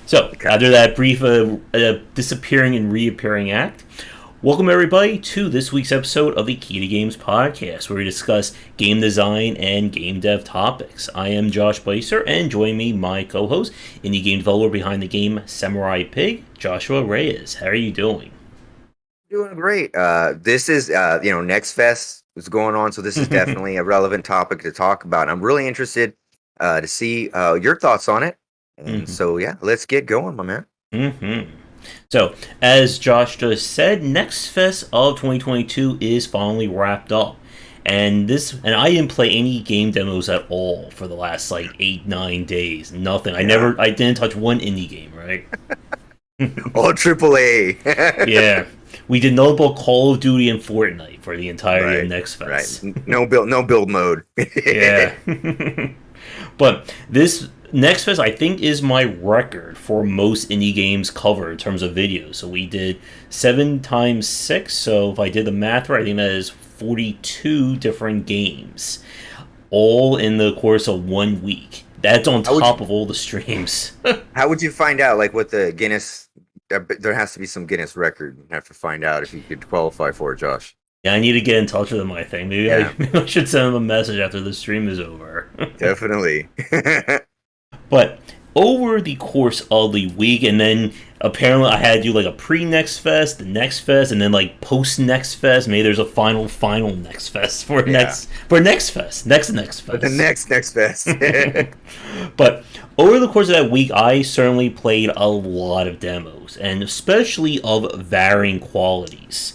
So, after that brief disappearing and reappearing act, welcome everybody to this week's episode of the Key to Games podcast, where we discuss game design and game dev topics. I am Josh Beiser, and join me, my co-host, indie game developer behind the game Samurai Pig, Joshua Reyes. How are you doing? Doing great. This is, Next Fest is going on, so this is definitely a relevant topic to talk about. I'm really interested to see your thoughts on it. And so, yeah, let's get going, my man. So, as Josh just said, Next Fest of 2022 is finally wrapped up. And I didn't play any game demos at all for the last, 8-9 days. Nothing. Yeah. I didn't touch one indie game, right? All AAA. Yeah. We did nothing but Call of Duty and Fortnite for the entirety of Next Fest. Right. No build mode. Yeah. But this Next Fest, I think, is my record for most indie games covered in terms of videos. So we did 7 times 6. So if I did the math right, I think that is 42 different games, all in the course of 1 week. That's on top of all the streams. How would you find out, what the Guinness? There has to be some Guinness record. You have to find out if you could qualify for it, Josh. Yeah, I need to get in touch with them, I think. Maybe I should send them a message after the stream is over. Definitely. But over the course of the week, and then apparently I had to do a pre-Next Fest, the Next Fest, and then post-Next Fest. Maybe there's a final Next Fest for Next Fest. Next Fest. The next Fest. But over the course of that week, I certainly played a lot of demos, and especially of varying qualities.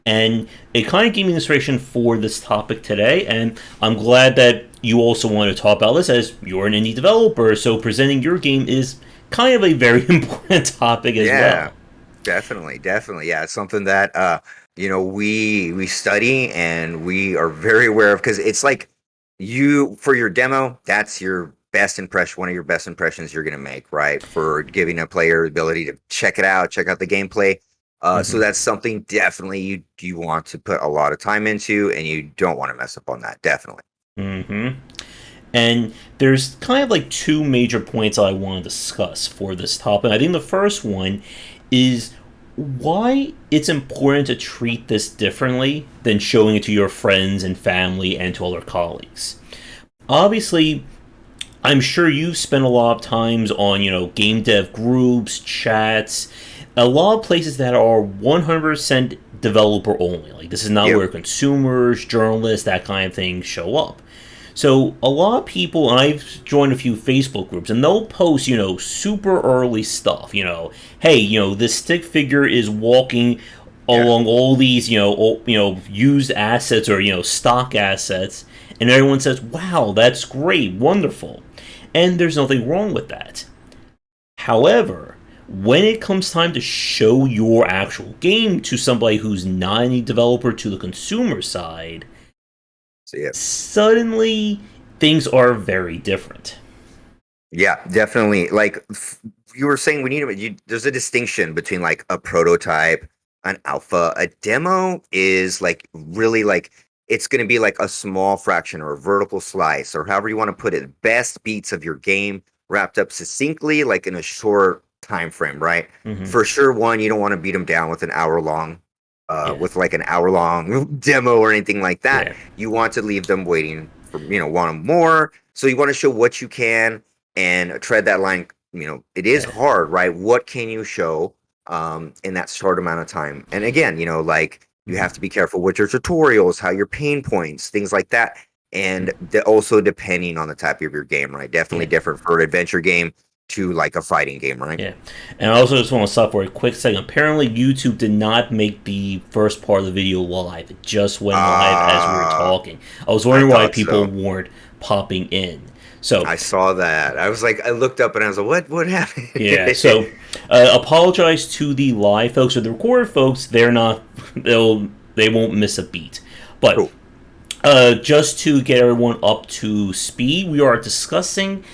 And it kind of gave me inspiration for this topic today, and I'm glad that you also want to talk about this, as you're an indie developer, so presenting your game is kind of a very important topic as well. Definitely. Yeah, it's something that we study and we are very aware of, because it's for your demo, that's your best impression, one of your best impressions you're going to make, right? For giving a player the ability to check out the gameplay. So that's something definitely you want to put a lot of time into, and you don't want to mess up on that, definitely. And there's kind of 2 major points I want to discuss for this topic. I think the first one is why it's important to treat this differently than showing it to your friends and family and to other colleagues. Obviously, I'm sure you've spent a lot of times on, game dev groups, chats, a lot of places that are 100% developer only. This is not where consumers, journalists, that kind of thing show up. So a lot of people, and I've joined a few Facebook groups, and they'll post, super early stuff. Hey, this stick figure is walking along all these, used assets or, stock assets, and everyone says, wow, that's great, wonderful. And there's nothing wrong with that. However, when it comes time to show your actual game to somebody who's not any developer, to the consumer side, suddenly things are very different. Yeah, definitely. You were saying, there's a distinction between a prototype, an alpha. A demo is really it's going to be a small fraction or a vertical slice, or however you want to put it, best beats of your game wrapped up succinctly, in a short time frame, right? For sure, you don't want to beat them down with an hour long demo or anything like that. You want to leave them waiting for want more, so you want to show what you can and tread that line. It is hard, right? What can you show in that short amount of time? And again, you have to be careful with your tutorials, how your pain points, things like that. And also depending on the type of your game, right? Definitely different for an adventure game to a fighting game, right? Yeah. And I also just want to stop for a quick second. Apparently YouTube did not make the first part of the video live. It just went live as we were talking. I was wondering why people weren't popping in. So I saw that. I was I looked up and I was like, what happened? Yeah, so apologize to the live folks or the recorded folks. They won't miss a beat. But cool. Just to get everyone up to speed, we are discussing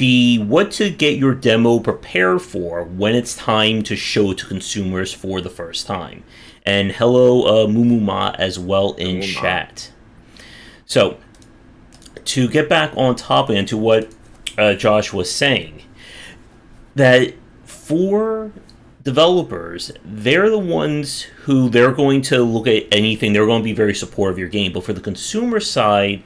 what to get your demo prepared for when it's time to show to consumers for the first time. And hello, Mumuma as well in chat. So, to get back on topic and to what Josh was saying, that for developers, they're the ones who they're going to look at anything. They're going to be very supportive of your game. But for the consumer side,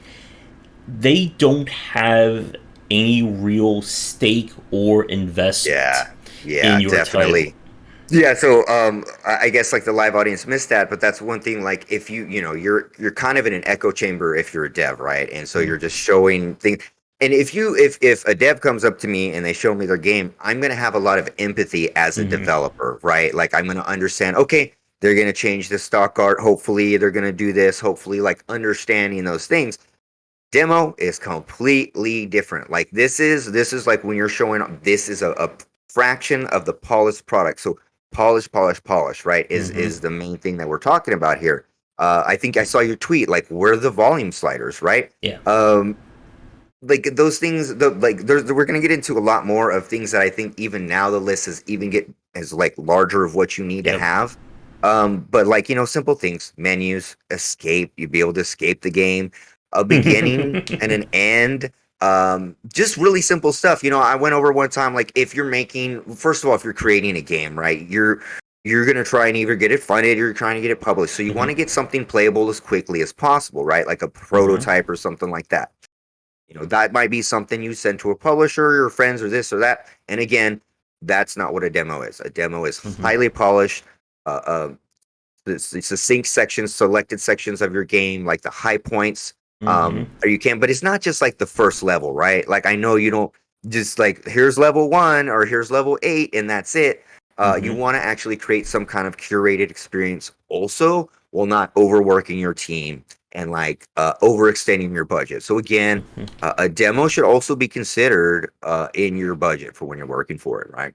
they don't have any real stake or investment Yeah, in your definitely. title. Yeah, so I guess like the live audience missed that, but that's one thing. Like if you're kind of in an echo chamber if you're a dev, right? And so you're just showing things. And if a dev comes up to me and they show me their game, I'm gonna have a lot of empathy as a Mm-hmm. developer, right? Like I'm gonna understand. Okay, they're gonna change the stock art. Hopefully, they're gonna do this. Hopefully, like understanding those things. Demo is completely different. Like this is like when you're showing this is a fraction of the polished product. So polish, right? Is Mm-hmm. is the main thing that we're talking about here. I think I saw your tweet, like where are the volume sliders, right? Yeah. Um, like those things, we're gonna get into a lot more of things that I think even now the list is even get as like larger of what you need to Yep. have. But like simple things, menus, escape, you'd be able to escape the game, a beginning and an end. Just really simple stuff. I went over one time, like if you're making, first of all, if you're creating a game, right, you're gonna try and either get it funded or you're trying to get it published. So you want to Mm-hmm. get something playable as quickly as possible, right? Like a Mm-hmm. prototype or something like that. That might be something you send to a publisher, your friends, or this or that. And again, that's not what a demo is. A demo is Mm-hmm. highly polished, uh, uh, succinct sections, selected sections of your game, like the high points. Mm-hmm. Or you can, but it's not just like the first level, right? Like I know you don't just like here's level 1 or here's level 8 and that's it. You Mm-hmm. want to actually create some kind of curated experience also, while not overworking your team and like overextending your budget. So again, a demo should also be considered in your budget for when you're working for it, right?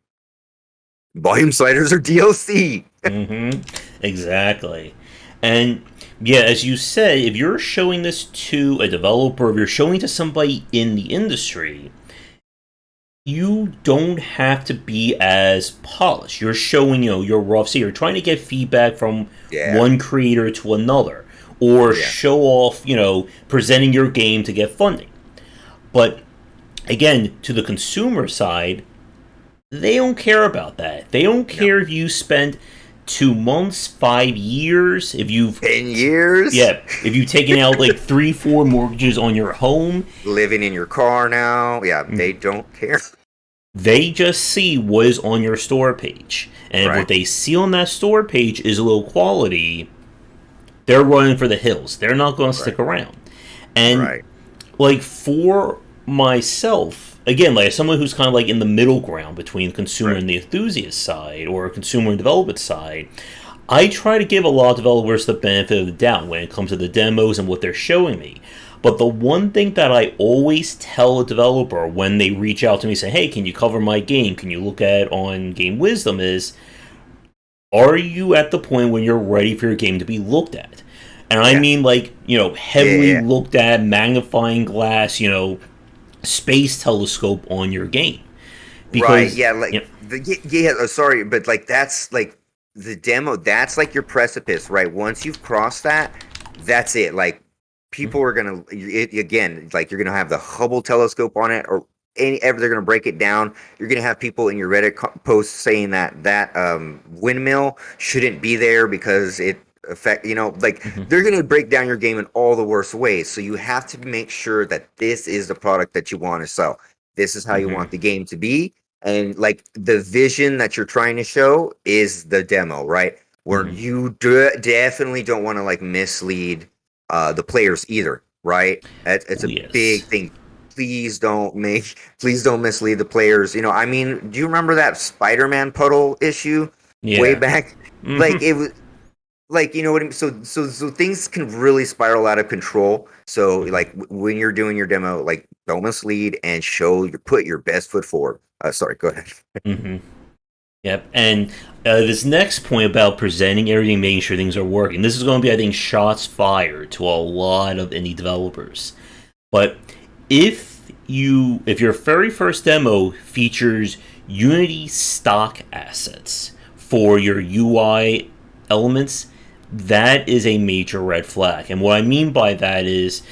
Volume sliders or DLC. Mm-hmm. Exactly. And yeah, as you said, if you're showing this to a developer, if you're showing to somebody in the industry, you don't have to be as polished. You're showing, your rough. So you're trying to get feedback from Yeah, one creator to another, or yeah, show off, presenting your game to get funding. But again, to the consumer side, they don't care about that. They don't no. care if you spent 2 months, 5 years, if you've 10 years yeah, if you've taken out like 3, 4 mortgages on your home. living in your car now. Yeah, they don't care. They just see what is on your store page. And if what Right, they see on that store page is low quality, they're running for the hills. They're not going to right, stick around. And right. like for myself, again, like someone who's kind of like in the middle ground between the consumer Right. and the enthusiast side or consumer and development side, I try to give a lot of developers the benefit of the doubt when it comes to the demos and what they're showing me. But the one thing that I always tell a developer when they reach out to me saying, hey, can you cover my game? Can you look at it on Game Wisdom is, are you at the point when you're ready for your game to be looked at? And I Yeah, mean like, yeah, heavily yeah. looked at, magnifying glass, space telescope on your game. Right. Because, Yeah, like yeah, sorry, but like that's like the demo, that's like your precipice, right? Once you've crossed that, that's it. Like people are gonna again, like you're gonna have the Hubble telescope on it, or ever they're gonna break it down. You're gonna have people in your Reddit posts saying that windmill shouldn't be there because it affect like they're gonna break down your game in all the worst ways. So you have to make sure that this is the product that you want to sell. This is how you want the game to be, and like the vision that you're trying to show is the demo, right? Where you definitely don't want to like mislead the players either, right? It's oh, a big yes. thing. Please don't mislead the players. I mean, do you remember that Spider-Man puddle issue way Yeah. back? Like it was like, you know what I mean? So things can really spiral out of control. So like when you're doing your demo, like don't mislead and put your best foot forward. Sorry, go ahead. Mm-hmm. Yep. And this next point about presenting everything, making sure things are working, this is going to be, I think, shots fired to a lot of indie developers. But if your very first demo features Unity stock assets for your UI elements, that is a major red flag. And what I mean by that is,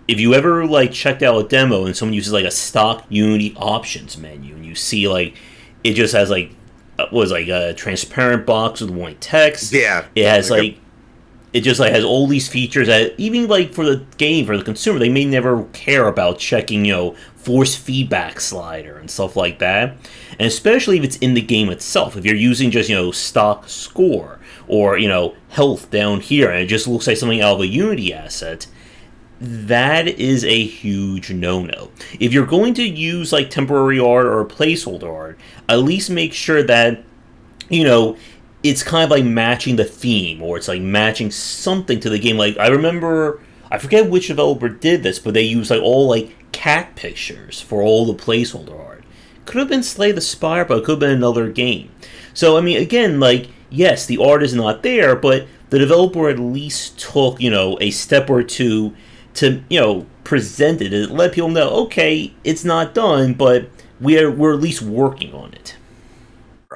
if you ever like checked out a demo and someone uses like a stock Unity options menu and you see like it just has like was like a transparent box with white text. Yeah. It has Like like it just like has all these features that even like for the game, for the consumer, they may never care about checking, force feedback slider and stuff like that. And especially if it's in the game itself, if you're using just stock score or health down here, and it just looks like something out of a Unity asset, that is a huge no-no. If you're going to use like temporary art or placeholder art, at least make sure that it's kind of like matching the theme, or it's like matching something to the game. Like, I remember, I forget which developer did this, but they used like all like cat pictures for all the placeholder art. Could have been Slay the Spire, but it could have been another game. So I mean, again, like, yes, the art is not there, but the developer at least took a step or two to present it and let people know, okay, it's not done, but we're at least working on it.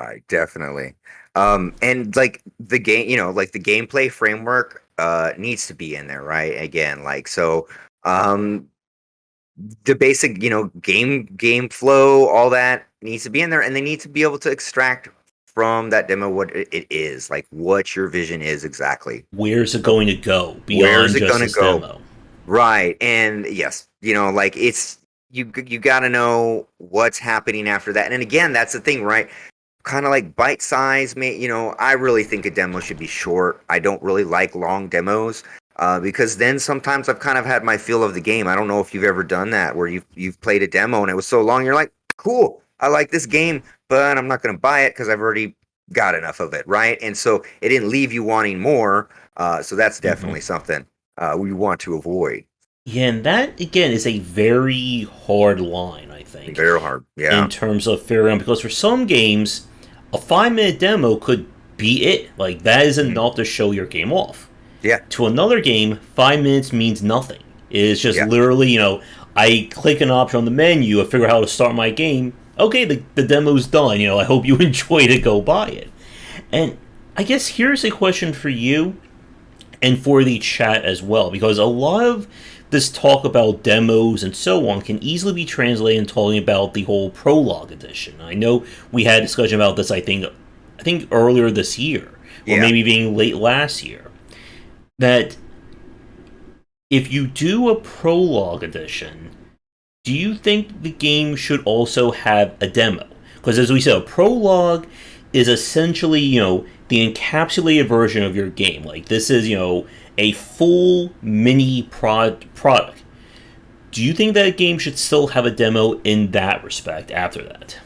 right, definitely. And like the game, like the gameplay framework needs to be in there, right? Again, like so the basic, game flow, all that needs to be in there, and they need to be able to extract from that demo what it is, like what your vision is exactly. Where's it going to go Where's beyond it just gonna this go? demo? Right. And yes, like it's you got to know what's happening after that. And again, that's the thing, right? Kind of like bite size, I really think a demo should be short. I don't really like long demos because then sometimes I've kind of had my feel of the game. I don't know if you've ever done that where you've played a demo and it was so long you're like, cool, I like this game, but I'm not going to buy it because I've already got enough of it, right? And so it didn't leave you wanting more. So that's definitely something we want to avoid. Yeah, and that again is a very hard line, I think, Very hard, in yeah. terms of figuring out, because for some games, a 5 minute demo could be it. Like, that is enough to show your game off. Yeah, To another game, 5 minutes means nothing. It's just yeah. literally, I click an option on the menu, I figure out how to start my game. Okay, the demo's done. I hope you enjoy it, go buy it. And I guess here's a question for you and for the chat as well, because a lot of this talk about demos and so on can easily be translated in talking about the whole prologue edition. I know we had a discussion about this, I think earlier this year, or Yeah. maybe being late last year, that if you do a prologue edition, do you think the game should also have a demo? Because as we said, a prologue is essentially, the encapsulated version of your game. Like, this is, a full mini product. Do you think that a game should still have a demo in that respect after that?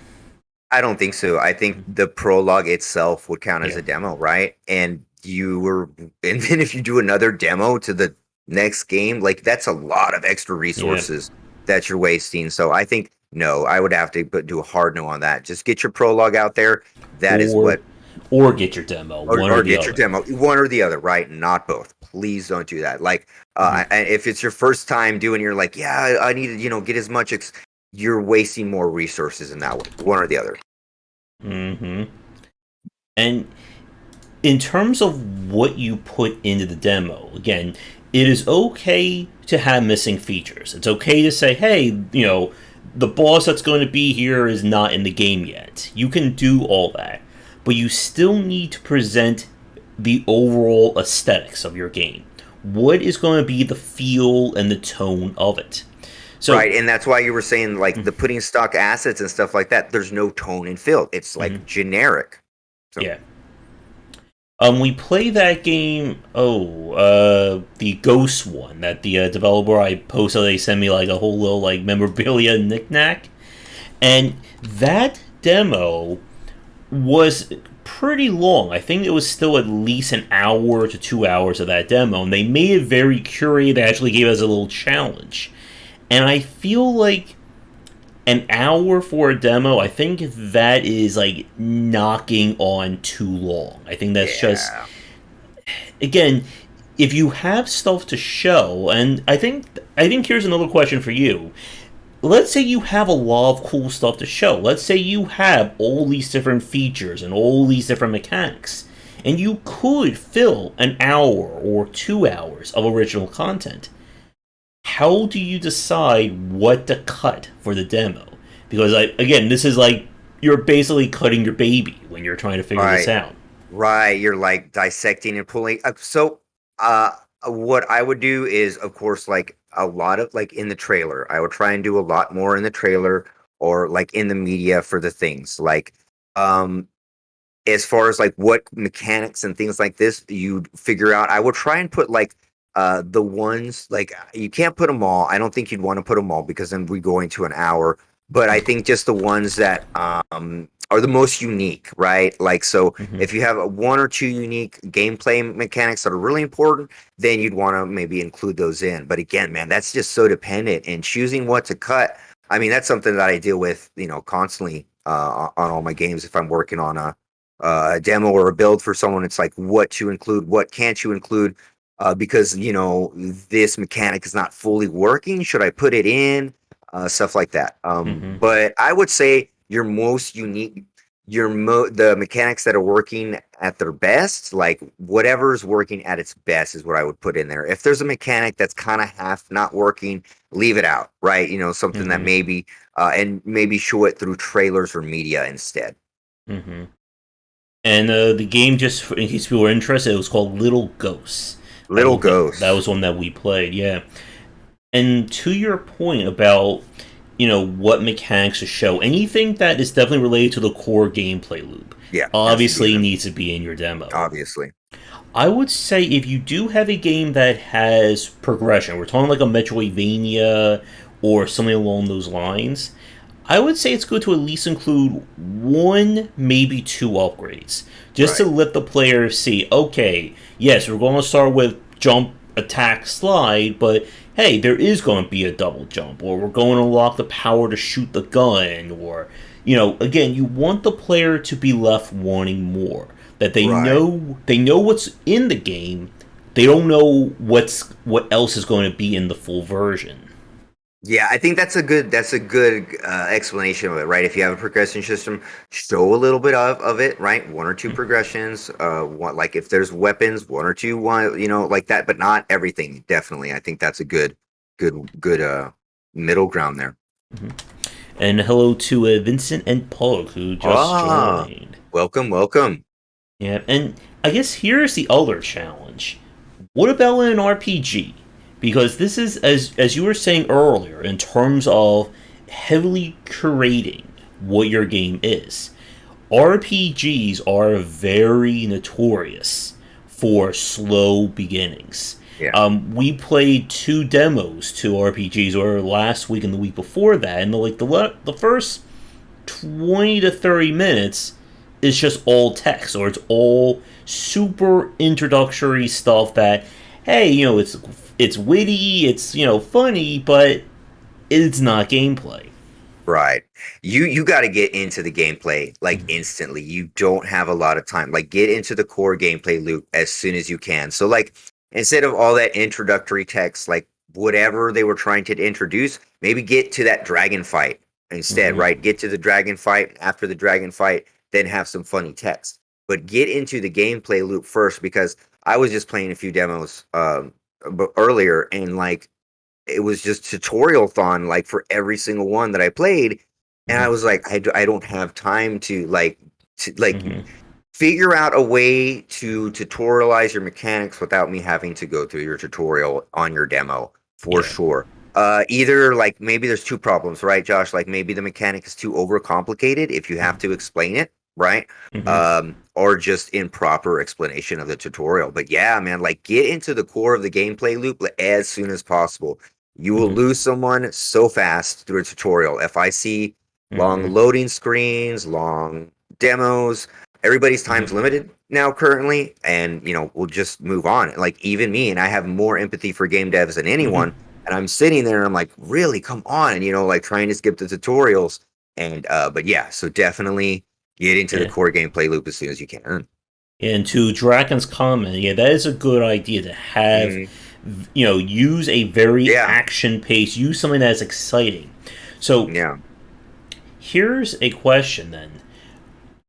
I don't think so. I think the prologue itself would count as Yeah. a demo, right? And then if you do another demo to the next game, like that's a lot of extra resources that you're wasting. So I think no, I would have to do a hard no on that. Just get your prologue out there. That is what, Or get your demo, one or the get other. your demo, one or the other, right? Not both. Please don't do that. Like, and if it's your first time doing, you're like, yeah, I need to, get as much. You're wasting more resources in that one or the other. And in terms of what you put into the demo, again, it is okay to have missing features. It's okay to say, hey, the boss that's going to be here is not in the game yet. You can do all that, but you still need to present the overall aesthetics of your game. What is going to be the feel and the tone of it? So, right, and that's why you were saying like the putting stock assets and stuff like that. There's no tone and feel. It's like generic. So. Yeah. We play that game. The Ghost one that the developer I posted. They sent me like a whole little like memorabilia knickknack, and that demo was pretty long. I think it was still at least an hour to 2 hours of that demo, and they made it very curated. They actually gave us a little challenge, and I feel like an hour for a demo, I think that is like knocking on too long. I think that's just, again, if you have stuff to show, and I think here's another question for you. Let's say you have a lot of cool stuff to show. Let's say you have all these different features and all these different mechanics, and you could fill an hour or 2 hours of original content. How do you decide what to cut for the demo? Because, again, this is like, you're basically cutting your baby when you're trying to figure this Right. out. Right. You're like dissecting and pulling. Uh, what I would do is, of course, like a lot of like in the trailer, I would try and do a lot more in the trailer or like in the media for the things like, um, as far as like what mechanics and things like this you figure out. I would try and put like the ones like you can't put them all. I don't think you'd want to put them all because then we go into an hour. But I think just the ones that are the most unique, right? Like so, Hmm. if you have one or two unique gameplay mechanics that are really important, then you'd want to maybe include those in. But again, man, that's just so dependent. And choosing what to cut, I mean, that's something that I deal with, constantly on all my games. If I'm working on a demo or a build for someone, it's like what to include, what can't you include, because this mechanic is not fully working. Should I put it in? Stuff like that. Hmm. But I would say your most unique, the mechanics that are working at their best, like whatever's working at its best, is what I would put in there. If there's a mechanic that's kind of half not working, leave it out, right? Something that Hmm. maybe and maybe show it through trailers or media instead. Hmm. And the game, just in case people are interested, it was called Little Ghosts. Little That was Ghosts. one that we played, yeah. And to your point about, what mechanics to show, anything that is definitely related to the core gameplay loop Yeah, has to be in obviously there. needs to be in your demo. Obviously. I would say if you do have a game that has progression, we're talking like a Metroidvania or something along those lines, I would say it's good to at least include one, maybe two upgrades. Just to Right. let the player see, okay, yes, we're going to start with jump, attack, slide, but hey, there is going to be a double jump, or we're going to unlock the power to shoot the gun, or, again, you want the player to be left wanting more. That Right. they know what's in the game, they don't know what else is going to be in the full version. Yeah, I think that's a good explanation of it, right? If you have a progression system, show a little bit of it, right? One or two progressions. Like if there's weapons, one or two, one, like that, but not everything. Definitely, I think that's a good middle ground there. Mhm. And hello to Vincent and Pug, who just Ah, joined. welcome, welcome. Yeah, and I guess here's the other challenge. What about in an RPG? Because this is, as you were saying earlier, in terms of heavily curating what your game is. RPGs are very notorious for slow beginnings. Yeah, We played two demos to RPGs, or last week and the week before that, and the first 20 to 30 minutes is just all text, or it's all super introductory stuff that, hey, it's witty, it's funny, but it's not gameplay. right. You got to get into the gameplay like Mhm. instantly. You don't have a lot of time. Like get into the core gameplay loop as soon as you can. So like instead of all that introductory text, like whatever they were trying to introduce, maybe get to that dragon fight instead, Mhm. right? Get to the dragon fight. After the dragon fight, then have some funny text. But get into the gameplay loop first because I was just playing a few demos earlier and like it was just tutorial thon like for every single one that I played, and I Mhm. was like, I don't have time to Mhm. figure out a way to tutorialize your mechanics without me having to go through your tutorial on your demo for Yeah. sure. Either like maybe there's two problems, right, Josh? Like maybe the mechanic is too overcomplicated if you have to explain it, right? Mhm. Or just improper explanation of the tutorial. But yeah, man, like get into the core of the gameplay loop as soon as possible. You will Mhm. lose someone so fast through a tutorial. If I see long Mhm. loading screens, long demos, everybody's time's Mhm. limited now currently, and we'll just move on. Like even me, and I have more empathy for game devs than Mhm. anyone. And I'm sitting there and I'm like, really, come on, and like trying to skip the tutorials. And but yeah, so definitely get into the Yeah. core gameplay loop as soon as you can. And to Draken's comment, yeah, that is a good idea to have, Mm, use a very yeah, action pace, use something that's exciting. So yeah. here's a question then.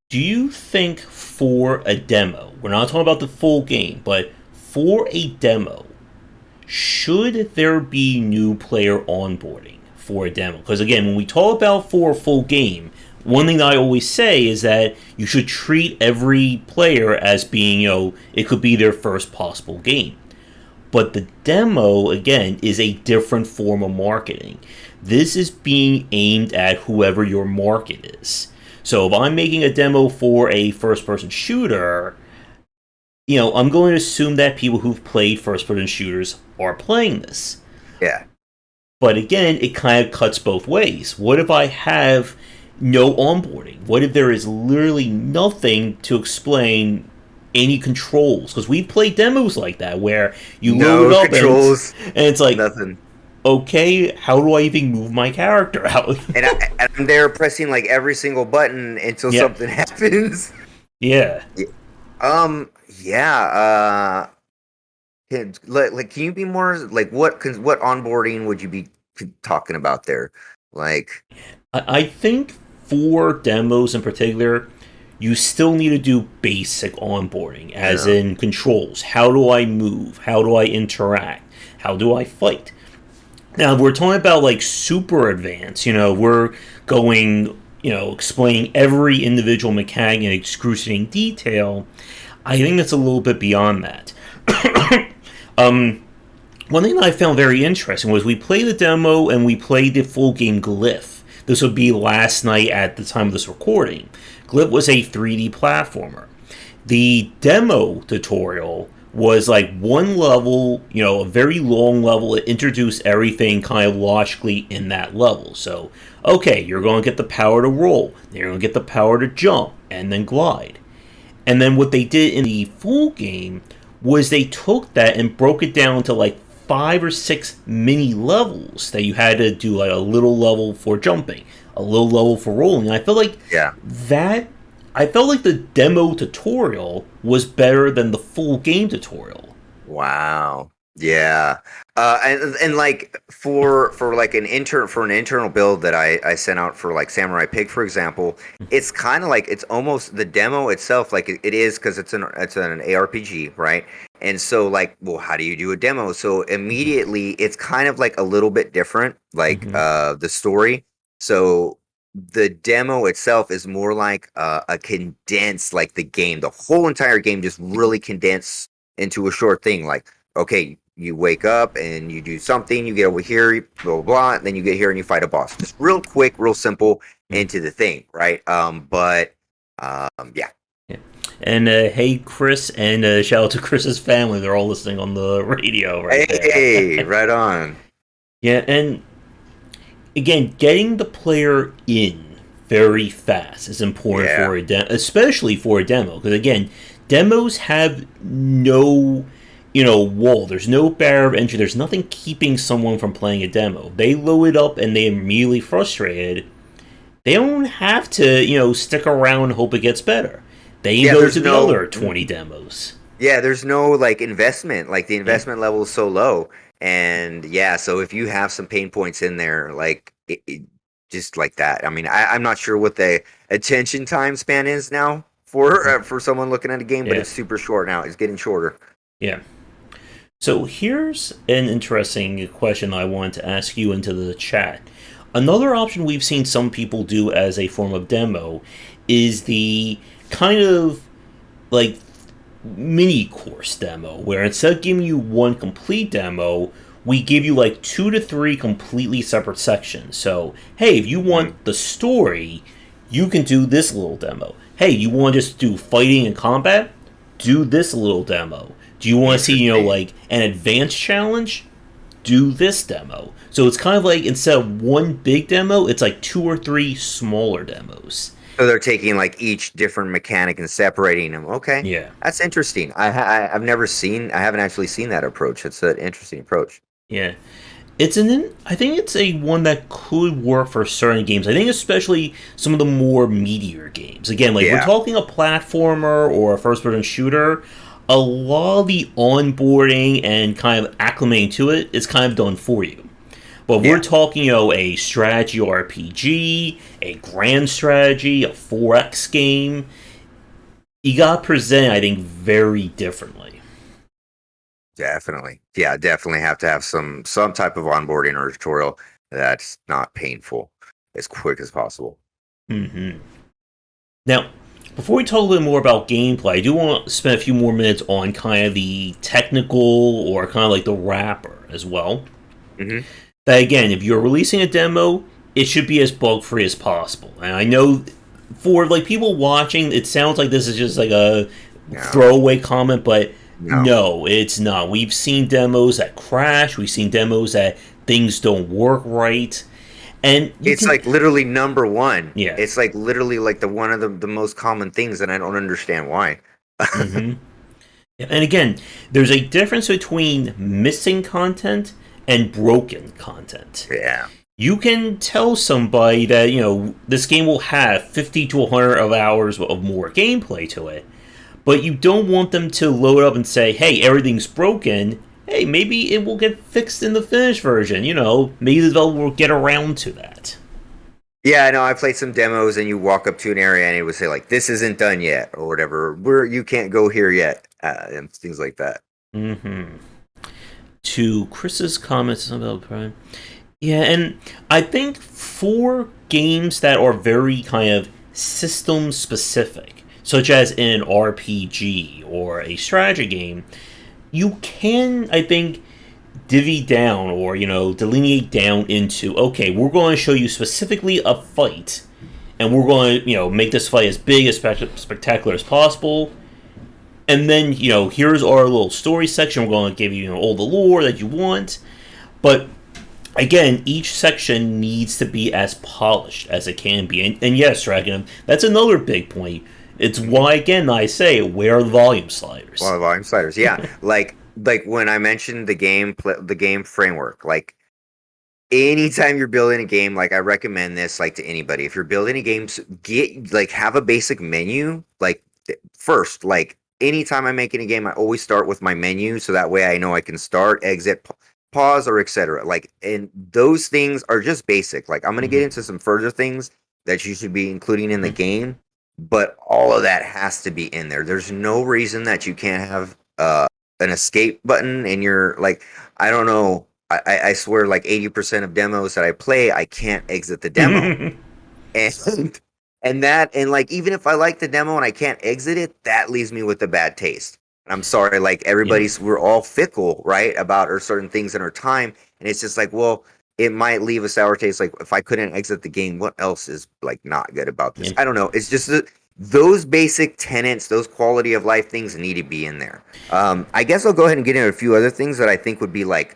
Do you think for a demo, we're not talking about the full game, but for a demo, should there be new player onboarding for a demo? Because again, when we talk about for a full game, one thing that I always say is that you should treat every player as being, it could be their first possible game. But the demo, again, is a different form of marketing. This is being aimed at whoever your market is. So if I'm making a demo for a first person shooter, I'm going to assume that people who've played first person shooters are playing this. Yeah. But again, it kind of cuts both ways. What if I have no onboarding? What if there is literally nothing to explain any controls? Because we've played demos like that where you load it up controls, and it's like, nothing. Okay, how do I even move my character out? And I'm there pressing like every single button until something happens. Yeah. Yeah. Can you be more like what onboarding would you be talking about there? Like, I think for demos in particular, you still need to do basic onboarding, as in controls. How do I move? How do I interact? How do I fight? Now, if we're talking about like super advanced, we're going, explaining every individual mechanic in excruciating detail. I think that's a little bit beyond that. One thing that I found very interesting was we played the demo and we played the full game Glyph. This would be last night at the time of this recording. Glyph was a 3D platformer. The demo tutorial was like one level, a very long level. It introduced everything kind of logically in that level. So, okay, you're going to get the power to roll, then you're going to get the power to jump, and then glide. And then what they did in the full game was they took that and broke it down to like 5 or 6 mini levels that you had to do, like a little level for jumping, a little level for rolling. And I felt like the demo tutorial was better than the full game tutorial. Wow. Yeah. And like for like an internal build that I sent out for like Samurai Pig, for example, it's kind of like it's almost the demo itself, like it is, because it's an ARPG, right? And so like, well, how do you do a demo? So immediately it's kind of like a little bit different, like the story. So the demo itself is more like a condensed, like the game, the whole entire game just really condensed into a short thing. Like, okay, you wake up and you do something, you get over here, blah blah blah, and then you get here and you fight a boss. Just real quick, real simple into the thing, right? Yeah. And hey, Chris, and shout out to Chris's family. They're all listening on the radio right there. Hey, right on. Yeah, and again, getting the player in very fast is important for a demo, especially for a demo. Because again, demos have no, wall. There's no barrier of entry. There's nothing keeping someone from playing a demo. They load it up and they're immediately frustrated. They don't have to, stick around and hope it gets better. They go to the other 20 demos. Yeah, there's no like investment. Like the investment level is so low. And so if you have some pain points in there, like just like that. I mean, I'm not sure what the attention time span is now for someone looking at a game, but it's super short now. It's getting shorter. Yeah. So here's an interesting question I wanted to ask you into the chat. Another option we've seen some people do as a form of demo is the kind of like mini course demo, where instead of giving you one complete demo, we give you like 2 to 3 completely separate sections. So, hey, if you want the story, you can do this little demo. Hey, you want to just do fighting and combat? Do this little demo. Do you want to see, like an advanced challenge? Do this demo. So it's kind of like instead of one big demo, it's like 2 or 3 smaller demos. So they're taking like each different mechanic and separating them. Okay, yeah, that's interesting. I haven't actually seen that approach. It's an interesting approach. Yeah, I think it's a one that could work for certain games. I think especially some of the more meatier games. Again, like we're talking a platformer or a first-person shooter. A lot of the onboarding and kind of acclimating to it is kind of done for you. But we're talking, a strategy RPG, a grand strategy, a 4X game. You got to present, I think, very differently. Definitely. Yeah, definitely have to have some type of onboarding or tutorial that's not painful, as quick as possible. Hmm. Now, before we talk a little more about gameplay, I do want to spend a few more minutes on kind of the technical or kind of like the wrapper as well. Hmm. That again, if you're releasing a demo, it should be as bug free as possible. And I know for like people watching, it sounds like this is just like a No, throwaway comment, but no. no, it's not. We've seen demos that crash. We've seen demos that things don't work right, and you It's can, like literally number one. yeah. It's like literally like the one of the most common things, and I don't understand why. Hmm. And again, there's a difference between missing content and broken content. Yeah. You can tell somebody that this game will have 50 to 100 of hours of more gameplay to it, but you don't want them to load up and say, "Hey, everything's broken." Hey, maybe it will get fixed in the finished version. Maybe the developer will get around to that. Yeah, I know. I played some demos, and you walk up to an area, and it would say like, "This isn't done yet," or whatever. You can't go here yet, and things like that. Hmm. To Chris's comments about Prime, yeah, and I think for games that are very kind of system specific, such as in an RPG or a strategy game, you can, I think, divvy down or, delineate down into, okay, we're going to show you specifically a fight, and we're going to, make this fight as big, as spectacular as possible. And then, here's our little story section. We're going to give you, all the lore that you want. But again, each section needs to be as polished as it can be. And yes, Dragon, that's another big point. It's why, again, I say, where are the volume sliders? Well, volume sliders, yeah. Like when I mentioned the game framework, like anytime you're building a game, like I recommend this like to anybody. If you're building a game, get like have a basic menu. Like first, like anytime I'm making a game, I always start with my menu so that way I know I can start, exit, pause, or etc. Like, and those things are just basic. Like I'm gonna get Mm-hmm. into some further things that you should be including in the Mm-hmm. game, but all of that has to be in there. There's no reason that you can't have an escape button in your like I don't know. I swear like 80% of demos that I play, I can't exit the demo. And and like even if I like the demo and I can't exit it, that leaves me with a bad taste. And I'm sorry, like Yep. we're all fickle, right? About our certain things in our time. And it's just like, well, it might leave a sour taste. Like if I couldn't exit the game, what else is like not good about this? Yep. I don't know. It's just those basic tenets, those quality of life things need to be in there. I guess I'll go ahead and get into a few other things that I think would be like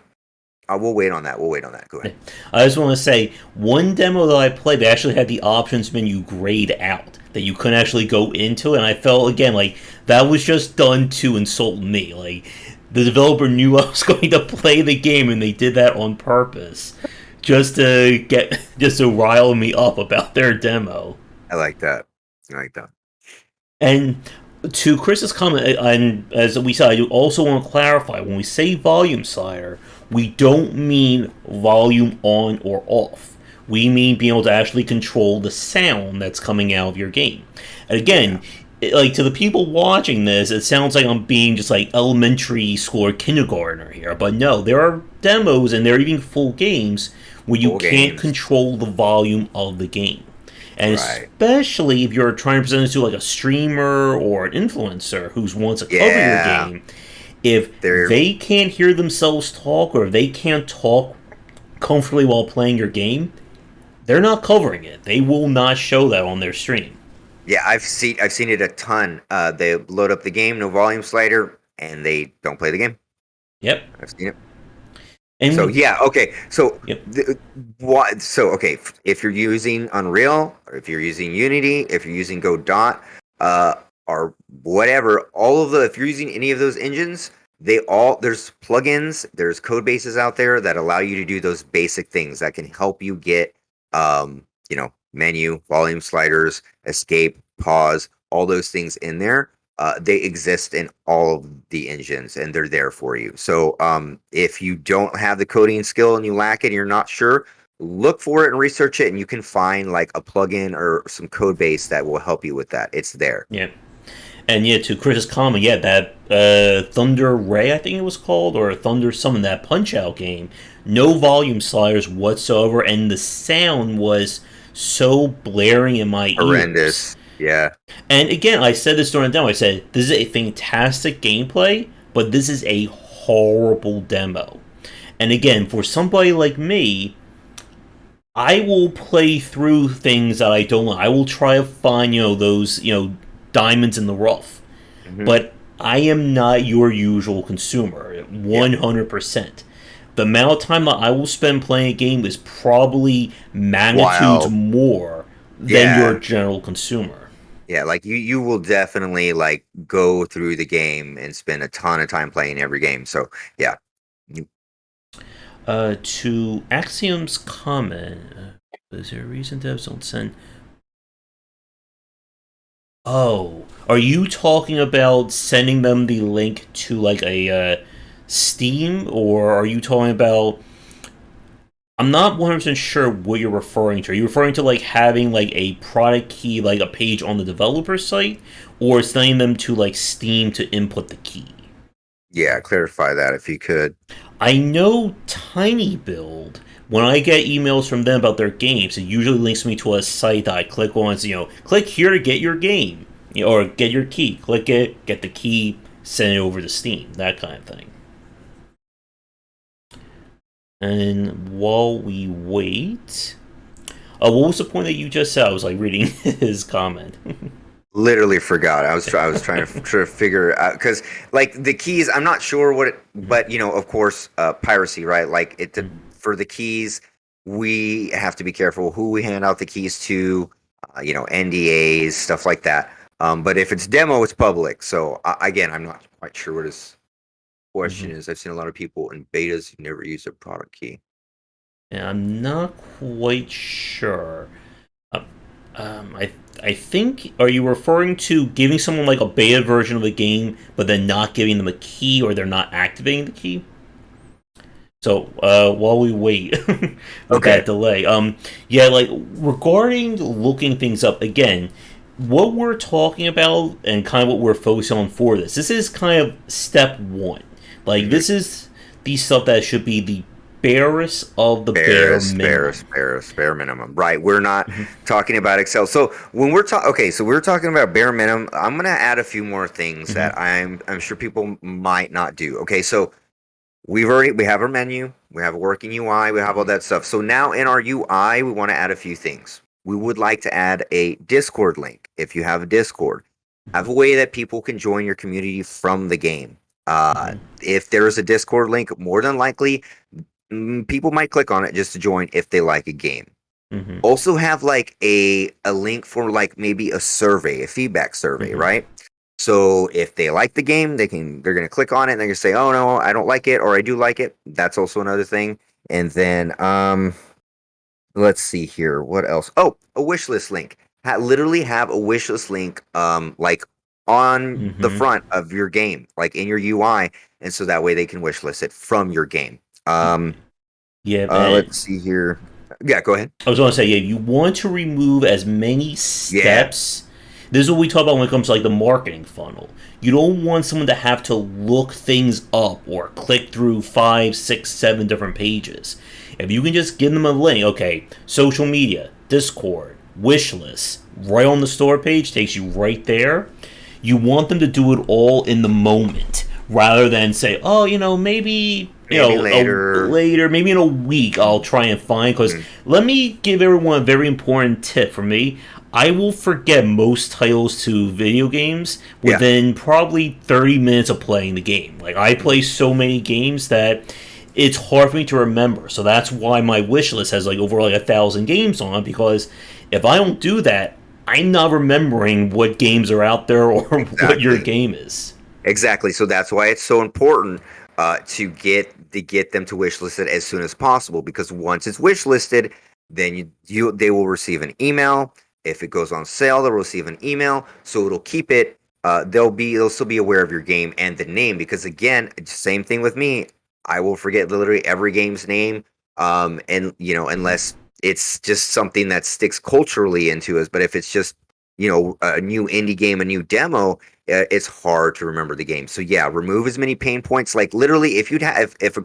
we'll wait on that. We'll wait on that. Go ahead. I just want to say, one demo that I played, they actually had the options menu grayed out that you couldn't actually go into, and I felt again like that was just done to insult me. Like the developer knew I was going to play the game, and they did that on purpose, just to rile me up about their demo. I like that. I like that. And to Chris's comment, and as we said, I do also want to clarify when we say volume slider, we don't mean volume on or off. We mean being able to actually control the sound that's coming out of your game. And Yeah. again, like to the people watching this, it sounds like I'm being just like elementary school or kindergartner here. But no, there are demos and there are even full games where you Full can't games. control the volume of the game. And Right. especially if you're trying to present it to like a streamer or an influencer who wants to cover your Yeah. game, if They're they can't hear themselves talk or if they can't talk comfortably while playing your game, they're not covering it. They will not show that on their stream. yeah, I've seen it a ton. They load up the game, no volume slider, and they don't play the game. Yep. I've seen it. So And yeah, okay. So yep. what? So okay, if you're using Unreal, or if you're using Unity, if you're using Godot, uh, or whatever, all of the if you're using any of those engines, there's plugins, there's code bases out there that allow you to do those basic things that can help you get, menu, volume sliders, escape, pause, all those things in there. They exist in all of the engines and they're there for you. So if you don't have the coding skill and you lack it and you're not sure, look for it and research it and you can find like a plugin or some code base that will help you with that. It's there. Yep. And yeah, to Chris's comment, yeah, that Thunder Ray, I think it was called, or Thunder Summon, that Punch Out game, no volume sliders whatsoever, and the sound was so blaring in my ears. Horrendous. Yeah. And again, I said this during the demo. I said this is a fantastic gameplay, but this is a horrible demo. And again, for somebody like me, I will play through things that I don't like. I will try to find, those, diamonds in the rough. Hmm. But I am not your usual consumer, Yeah. 100%. The amount of time that I will spend playing a game is probably magnitudes Wow. more than your Yeah. general consumer. Yeah, like you will definitely like go through the game and spend a ton of time playing every game. So yeah. You- To Axiom's comment, is there a reason devs don't send? Oh, are you talking about sending them the link to like a Steam, or are you talking about? I'm not 100% sure what you're referring to. Are you referring to like having like a product key, like a page on the developer site, or sending them to like Steam to input the key? yeah, clarify that if you could. I know Tiny Build. When I get emails from them about their games, it usually links me to a site that I click on. So, click here to get your game, or get your key. Click it, get the key, send it over to Steam, that kind of thing. And while we wait, what was the point that you just said? I was like reading his comment. Literally forgot. I was trying to figure out because like the keys. I'm not sure what it, but of course, piracy, right? Like for the keys, we have to be careful who we hand out the keys to. NDAs, stuff like that. But if it's demo, it's public. So again, I'm not quite sure what his question Mhm. is. I've seen a lot of people in betas who never use a product key. And I'm not quite sure. Uh, I think, are you referring to giving someone like a beta version of the game, but then not giving them a key, or they're not activating the key? So while we wait with Okay. that delay, yeah, like regarding looking things up again, what we're talking about and kind of what we're focusing on for this is kind of step one. Like Mhm. this is the stuff that should be the barest of the bare minimum. Bare minimum. Right. We're not Mhm. talking about Excel. So when we're talking, okay, so we're talking about bare minimum. I'm gonna add a few more things Mhm. that I'm sure people might not do. Okay, so we have our menu, we have a working UI, we have all Mhm. that stuff. So now in our UI, we want to add a few things. We would like to add a Discord link if you have a Discord. Have a way that people can join your community from the game. Mhm. If there is a Discord link, more than likely people might click on it just to join if they like a game. Mhm. Also have like a link for like maybe a survey, a feedback survey, Mhm. right? So if they like the game, they're gonna click on it and they're gonna say, "Oh no, I don't like it," or "I do like it." That's also another thing. And then let's see here, what else? Oh, a wish list link. Literally have a wish list link like on the Mhm. front of your game, like in your UI, and so that way they can wish list it from your game. Yeah, and Let's see here. Yeah, go ahead. I was going to say, yeah, you want to remove as many Yeah. steps. This is what we talk about when it comes to like the marketing funnel. You don't want someone to have to look things up or click through 5, 6, 7 different pages. If you can just give them a link, okay, social media, Discord, wish list, right on the store page, takes you right there. You want them to do it all in the moment rather than say, oh, maybe Maybe later. later, maybe in a week, I'll try and find. Because Mm, let me give everyone a very important tip for me. I will forget most titles to video games yeah. within probably 30 minutes of playing the game. Like, I play Mhm. so many games that it's hard for me to remember. So that's why my wish list has like over like 1,000 games on it, because if I don't do that, I'm not remembering what games are out there or what your Exactly. game is. Exactly. So that's why it's so important to get them to wish list it as soon as possible because once it's wish listed, then they will receive an email. If it goes on sale, they'll receive an email. So it'll keep it. They'll still be aware of your game and the name because again, same thing with me. I will forget literally every game's name. And unless it's just something that sticks culturally into us. But if it's just a new indie game, a new demo, it's hard to remember the game. So yeah, remove as many pain points. Like literally, if you'd have if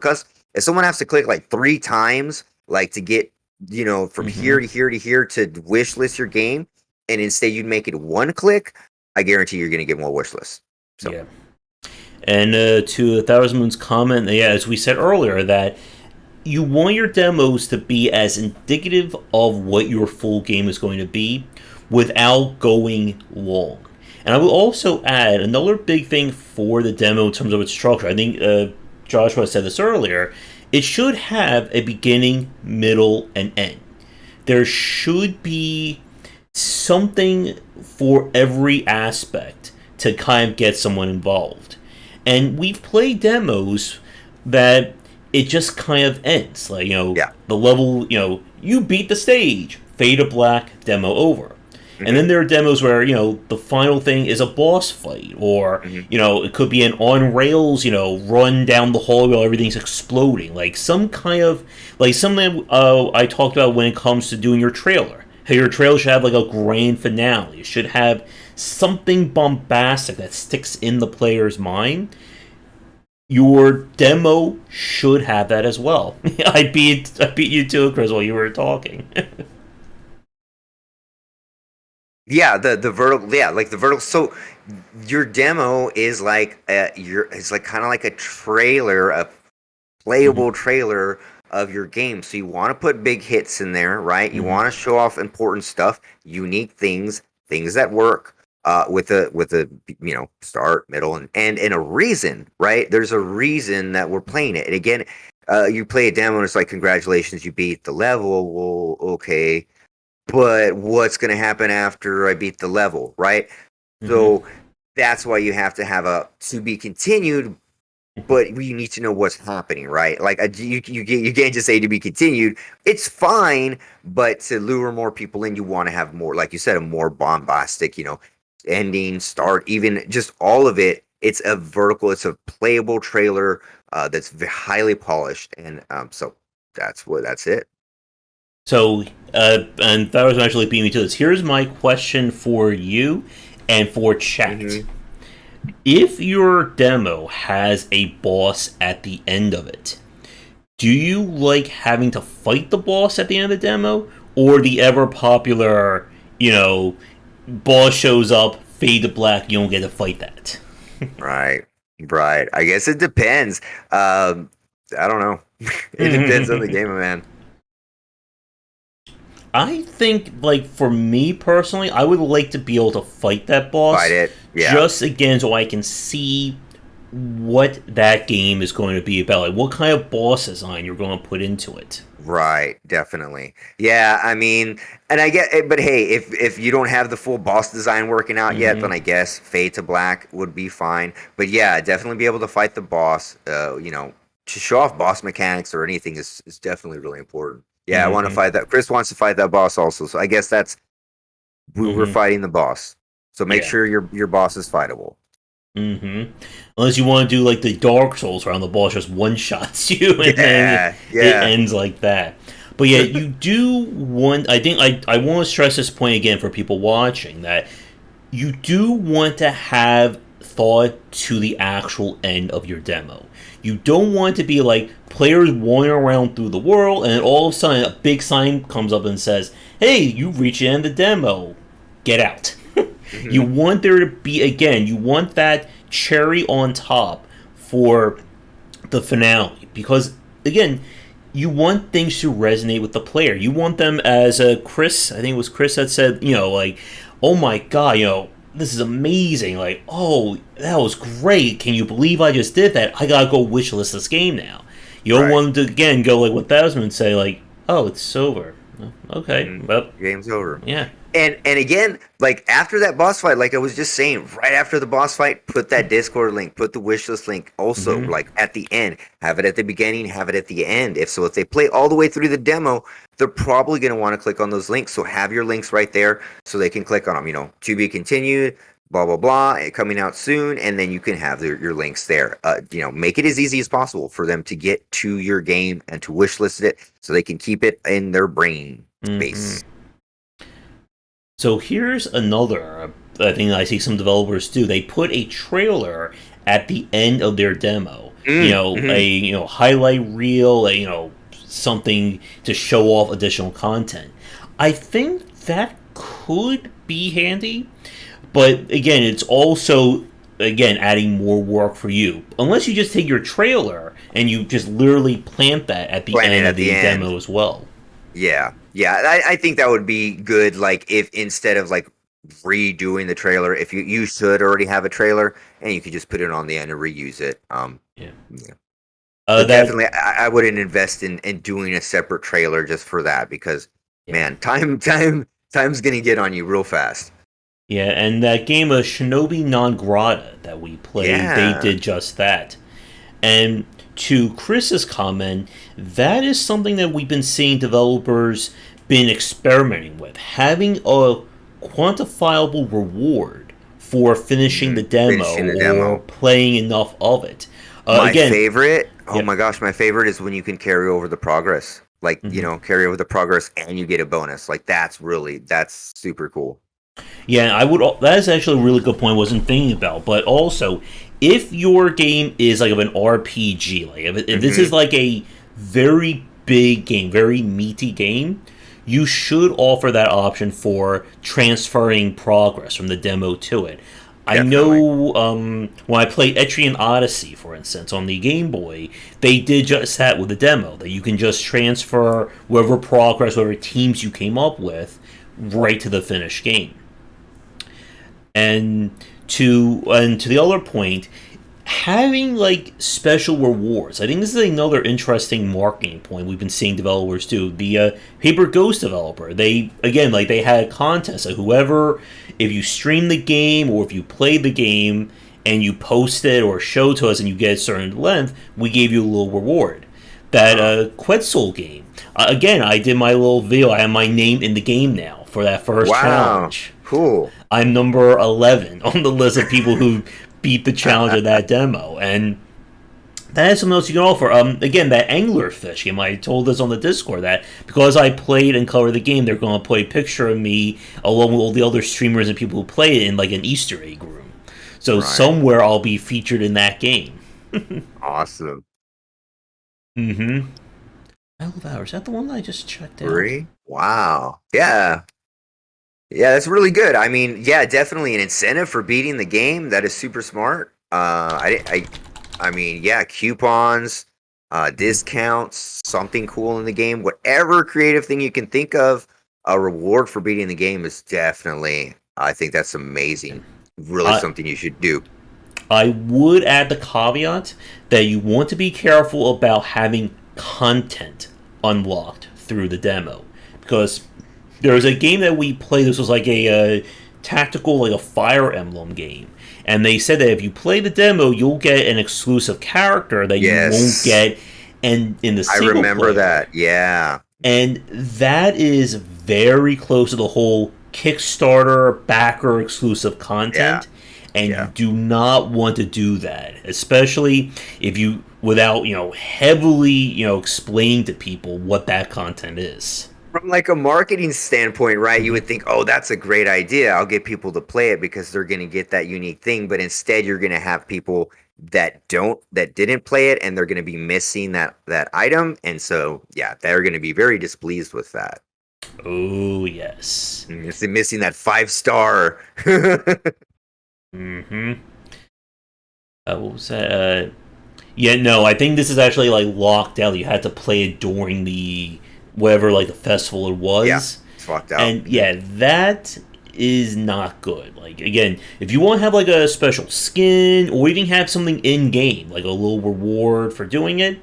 someone has to click like 3 times, like to get from here Mm-hmm. to here to here to wish list your game, and instead you'd make it 1 click, I guarantee you're gonna get more wish lists. So Yeah. And to Thousand Moon's comment, yeah, as we said earlier, that you want your demos to be as indicative of what your full game is going to be without going long. And I will also add another big thing for the demo in terms of its structure. I think Joshua said this earlier. It should have a beginning, middle, and end. There should be something for every aspect to kind of get someone involved. And we've played demos that it just kind of ends. Like, yeah. the level, you beat the stage, fade to black, demo over. And then Mhm. there are demos where, the final thing is a boss fight, or, Mhm. it could be an on rails, run down the hallway while everything's exploding. Like some kind of, like something I talked about when it comes to doing your trailer. Hey, your trailer should have like a grand finale. It should have something bombastic that sticks in the player's mind. Your demo should have that as well. I beat you to it, Chris, while you were talking. Yeah, the vertical, yeah, like the vertical. So your demo is like it's like kind of like a trailer, a Hmm. playable trailer of your game. So you want to put big hits in there, right? You Hmm. want to show off important stuff, unique things, things that work. With a start, middle, and a reason, right? There's a reason that we're playing it. And again, you play a demo and it's like, congratulations, you beat the level. Well, okay, but what's going to happen after I beat the level, right? Hmm. So that's why you have to have a to be continued, but you need to know what's happening, right? Like you can't just say to be continued. It's fine, but to lure more people in, you want to have more, like you said, a more bombastic, ending, start, even just all of it. It's a vertical, it's a playable trailer that's highly polished, and so that's it. So, and that was actually beating me to this. Here's my question for you and for chat. Hmm. If your demo has a boss at the end of it, do you like having to fight the boss at the end of the demo, or the ever popular, boss shows up, fade to black, you don't get to fight that? Right. Right. I guess it depends. I don't know. It depends on the game, man. I think, like, for me personally, I would like to be able to fight that Fight boss it. Yeah. just again so I can see what that game is going to be about. Like, what kind of boss design you're going to put into it. Right. Definitely. Yeah. I mean, and I get it, but hey, if you don't have the full boss design working out yet, then Mm-hmm. I guess fade to black would be fine. But yeah, definitely be able to fight the boss. To show off boss mechanics or anything is definitely really important. Yeah, I want to Mm-hmm. fight that. Chris wants to fight that boss also. So I guess that's we're Mm-hmm. fighting the boss. So make Yeah. sure your boss is fightable. Mm-hmm. Unless you want to do like the Dark Souls where the boss just one shots you and then Yeah, it yeah. ends like that. But yeah, you do want. I think I want to stress this point again for people watching that you do want to have thought to the actual end of your demo. You don't want to be like players wandering around through the world and then all of a sudden a big sign comes up and says, "Hey, you've reached the end of the demo. Get out." You Hmm. want there to be, again, you want that cherry on top for the finale because, again, you want things to resonate with the player. You want them, as Chris, I think it was Chris that said, like, oh my god, this is amazing. Like, oh, that was great. Can you believe I just did that? I gotta go wishlist this game now. You don't Right. want them to, again, go like what Thousand and say, like, oh, it's over. Okay, Hmm. well, Game's over. yeah. And again, like after that boss fight, like I was just saying, right after the boss fight, put that Discord link, put the wishlist link. Also, Mm-hmm. like at the end, have it at the beginning, have it at the end. If they play all the way through the demo, they're probably going to want to click on those links. So have your links right there so they can click on them. To be continued, blah blah blah, coming out soon, and then you can have your links there. Make it as easy as possible for them to get to your game and to wishlist it so they can keep it in their brain Mm-hmm. space. So here's another I think I see some developers do. They put a trailer at the end of their demo. A Mm-hmm. highlight reel, something to show off additional content. I think that could be handy, but again, it's also adding more work for you. Unless you just take your trailer and you just literally plant that at the Plan it end of at the the end. demo as well. Yeah, yeah. I think that would be good. Like if instead of like redoing the trailer, if you should already have a trailer and you could just put it on the end and reuse it. Yeah. Yeah. But That definitely, I wouldn't invest in doing a separate trailer just for that because yeah. man, time's gonna get on you real fast. Yeah, and that game of Shinobi Non Grata that we played, they Yeah. did just that. And to Chris's comment, that is something that we've been seeing developers been experimenting with, having a quantifiable reward for finishing Hmm. the demo Finishing the or demo. playing enough of it. My Again, favorite, oh yep. my gosh, my favorite is when you can carry over the progress. Like, Mhm. carry over the progress and you get a bonus. Like that's super cool. Yeah, I would. That is actually a really good point. I wasn't thinking about, but also, if your game is like of an RPG, like if this Hmm. is like a very big game, very meaty game, you should offer that option for transferring progress from the demo to it. I Definitely. know when I played Etrian Odyssey, for instance, on the Game Boy, they did just that with the demo. That you can just transfer whatever progress, whatever teams you came up with, right to the finished game. And to the other point, having like special rewards. I think this is another interesting marketing point we've been seeing developers do. The Paper Ghost developer, they again like they had a contest. Like whoever, if you stream the game or if you play the game and you post it or show to us and you get a certain length, we gave you a little reward. That Oh, Quetzal game. Again, I did my little video. I have my name in the game now for that first wow. challenge. Cool. I'm number 11 on the list of people who beat the challenge of that demo. And that is something else you can offer. Again, that anglerfish game, I told us on the Discord that because I played and covered the game, they're going to put a picture of me along with all the other streamers and people who play it in like an Easter egg room. So Right. somewhere I'll be featured in that game. Awesome. Mm-hmm. Isle of Hours. Is that the one that I just checked out? Three. Wow. Yeah. Yeah, that's really good. I mean, yeah, definitely an incentive for beating the game. That is super smart. I mean, yeah, coupons, discounts, something cool in the game, whatever creative thing you can think of. A reward for beating the game is definitely. I think that's amazing. Really, I something you should do. I would add the caveat that you want to be careful about having content unlocked through the demo because there was a game that we played. This was like a tactical, like a Fire Emblem game, and they said that if you play the demo, you'll get an exclusive character that you won't Yes, get and in the I single remember player, that. Yeah, and that is very close to the whole Kickstarter backer exclusive yeah, content, and you yeah. do not want to do that, especially if you without heavily explaining to people what that content is. From like a marketing standpoint, right? You Mm-hmm. would think, "Oh, that's a great idea. I'll get people to play it because they're going to get that unique thing." But instead, you're going to have people that didn't play it, and they're going to be missing that item, and so yeah, they're going to be very displeased with that. Oh yes. It's missing that 5 star. Mm-hmm. What was that? Yeah, no, I think this is actually like locked out. You had to play it during the whatever like the festival it Yeah, was. it's locked out. And yeah, that is not good. Like again, if you want to have like a special skin or even have something in game, like a little reward for doing it,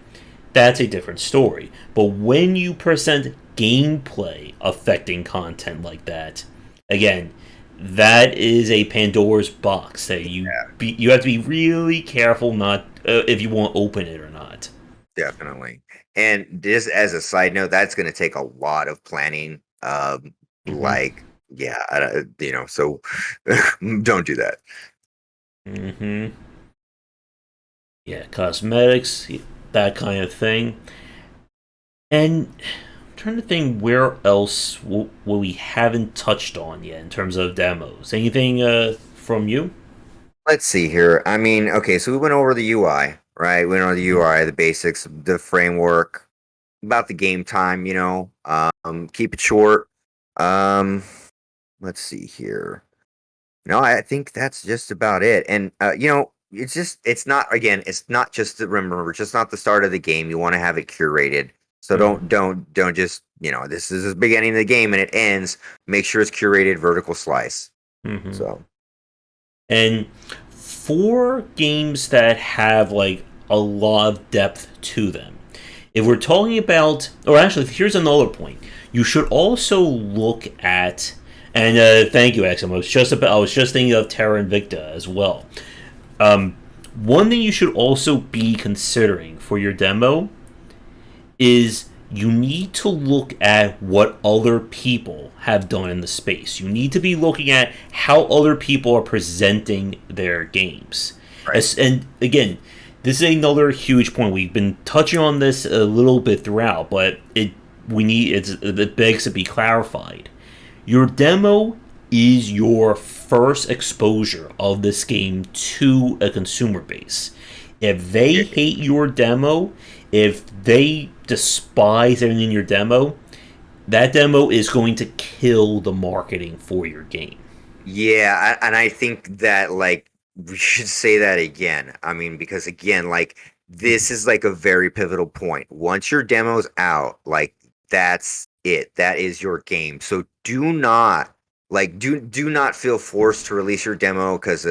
that's a different story. But when you present gameplay affecting content like that, again, that is a Pandora's box that you have to be really careful not if you want to open it or not. Definitely. And just as a side note, that's going to take a lot of planning. Hmm. Like, yeah, so don't do that. Hmm. Yeah, cosmetics, that kind of thing. And trying to think where else what we haven't touched on yet in terms of demos. Anything from you? Let's see here. I mean, okay, so we went over the UI, right? We went over the Mhm. UI, the basics, the framework, about the game time, you know. Keep it short. Um, let's see here. No, I think that's just about it. And you know, it's not again, it's not just the remember, it's just not the start of the game. You want to have it curated. So Mhm. don't just, you know, this is the beginning of the game and it ends. Make sure it's curated vertical slice. Mhm. So And for games that have like a lot of depth to them, if we're talking about, or actually, here's another point. You should also look at, and thank you, Axel. I was just thinking of Terra Invicta as well. Um, One thing you should also be considering for your demo is you need to look at what other people have done in the space. You need to be looking at how other people are presenting their games. right. And again, this is another huge point. We've been touching on this a little bit throughout, but it begs to be clarified. Your demo is your first exposure of this game to a consumer base. If they Yeah, hate your demo, if they despise everything in your demo, that demo is going to kill the marketing for your game. and I think that like we should say that again. I mean, because again, like this is like a very pivotal point. Once your demo's out, like that's it. That is your game. So do not do not feel forced to release your demo because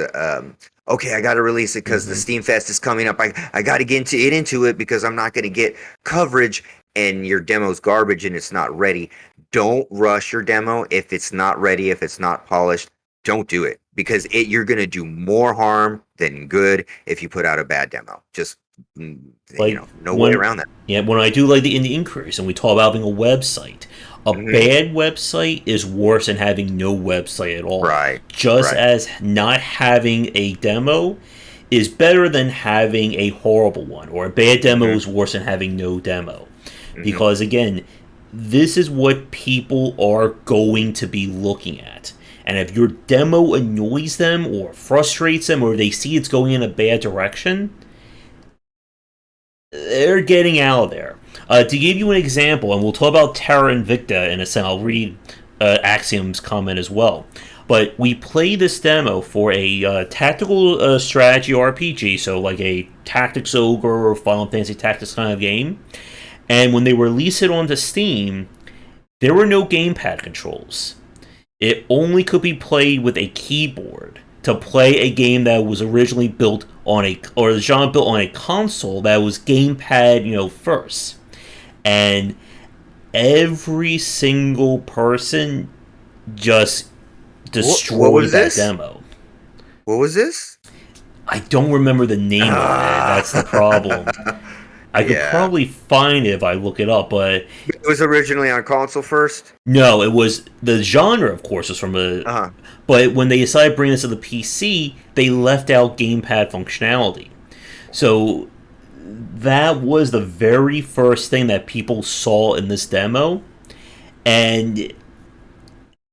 okay, I got to release it because the Mm-hmm. Steam Fest is coming up. I got to get into it because I'm not going to get coverage and your demo's garbage and it's not ready. Don't rush your demo if it's not ready, if it's not polished. Don't do it because you're going to do more harm than good if you put out a bad demo. Just you Like know, no way when around that. yeah, when I do like the indie inquiries and we talk about having a website, a Hmm. bad website is worse than having no website at all. Right, Just right. as not having a demo is better than having a horrible one, or a bad demo Hmm. is worse than having no demo. Hmm. Because again, this is what people are going to be looking at. And if your demo annoys them or frustrates them or they see it's going in a bad direction, they're getting out of there. To give you an example, and we'll talk about Terra Invicta in a second, I'll read Axiom's comment as well. But we played this demo for a tactical strategy RPG, so like a Tactics Ogre or Final Fantasy Tactics kind of game. And when they released it onto Steam, there were no gamepad controls. It only could be played with a keyboard to play a game that was originally built on a or the genre built on a console that was gamepad, first. And every single person just What destroyed was that this? demo. What was this? I don't remember the name of it. Ah, That's the problem. I could yeah. probably find it if I look it up, but It was originally on console first. no, it was the genre, of course, was from a. Uh huh. But when they decided to bring this to the PC, they left out gamepad functionality. So that was the very first thing that people saw in this demo, and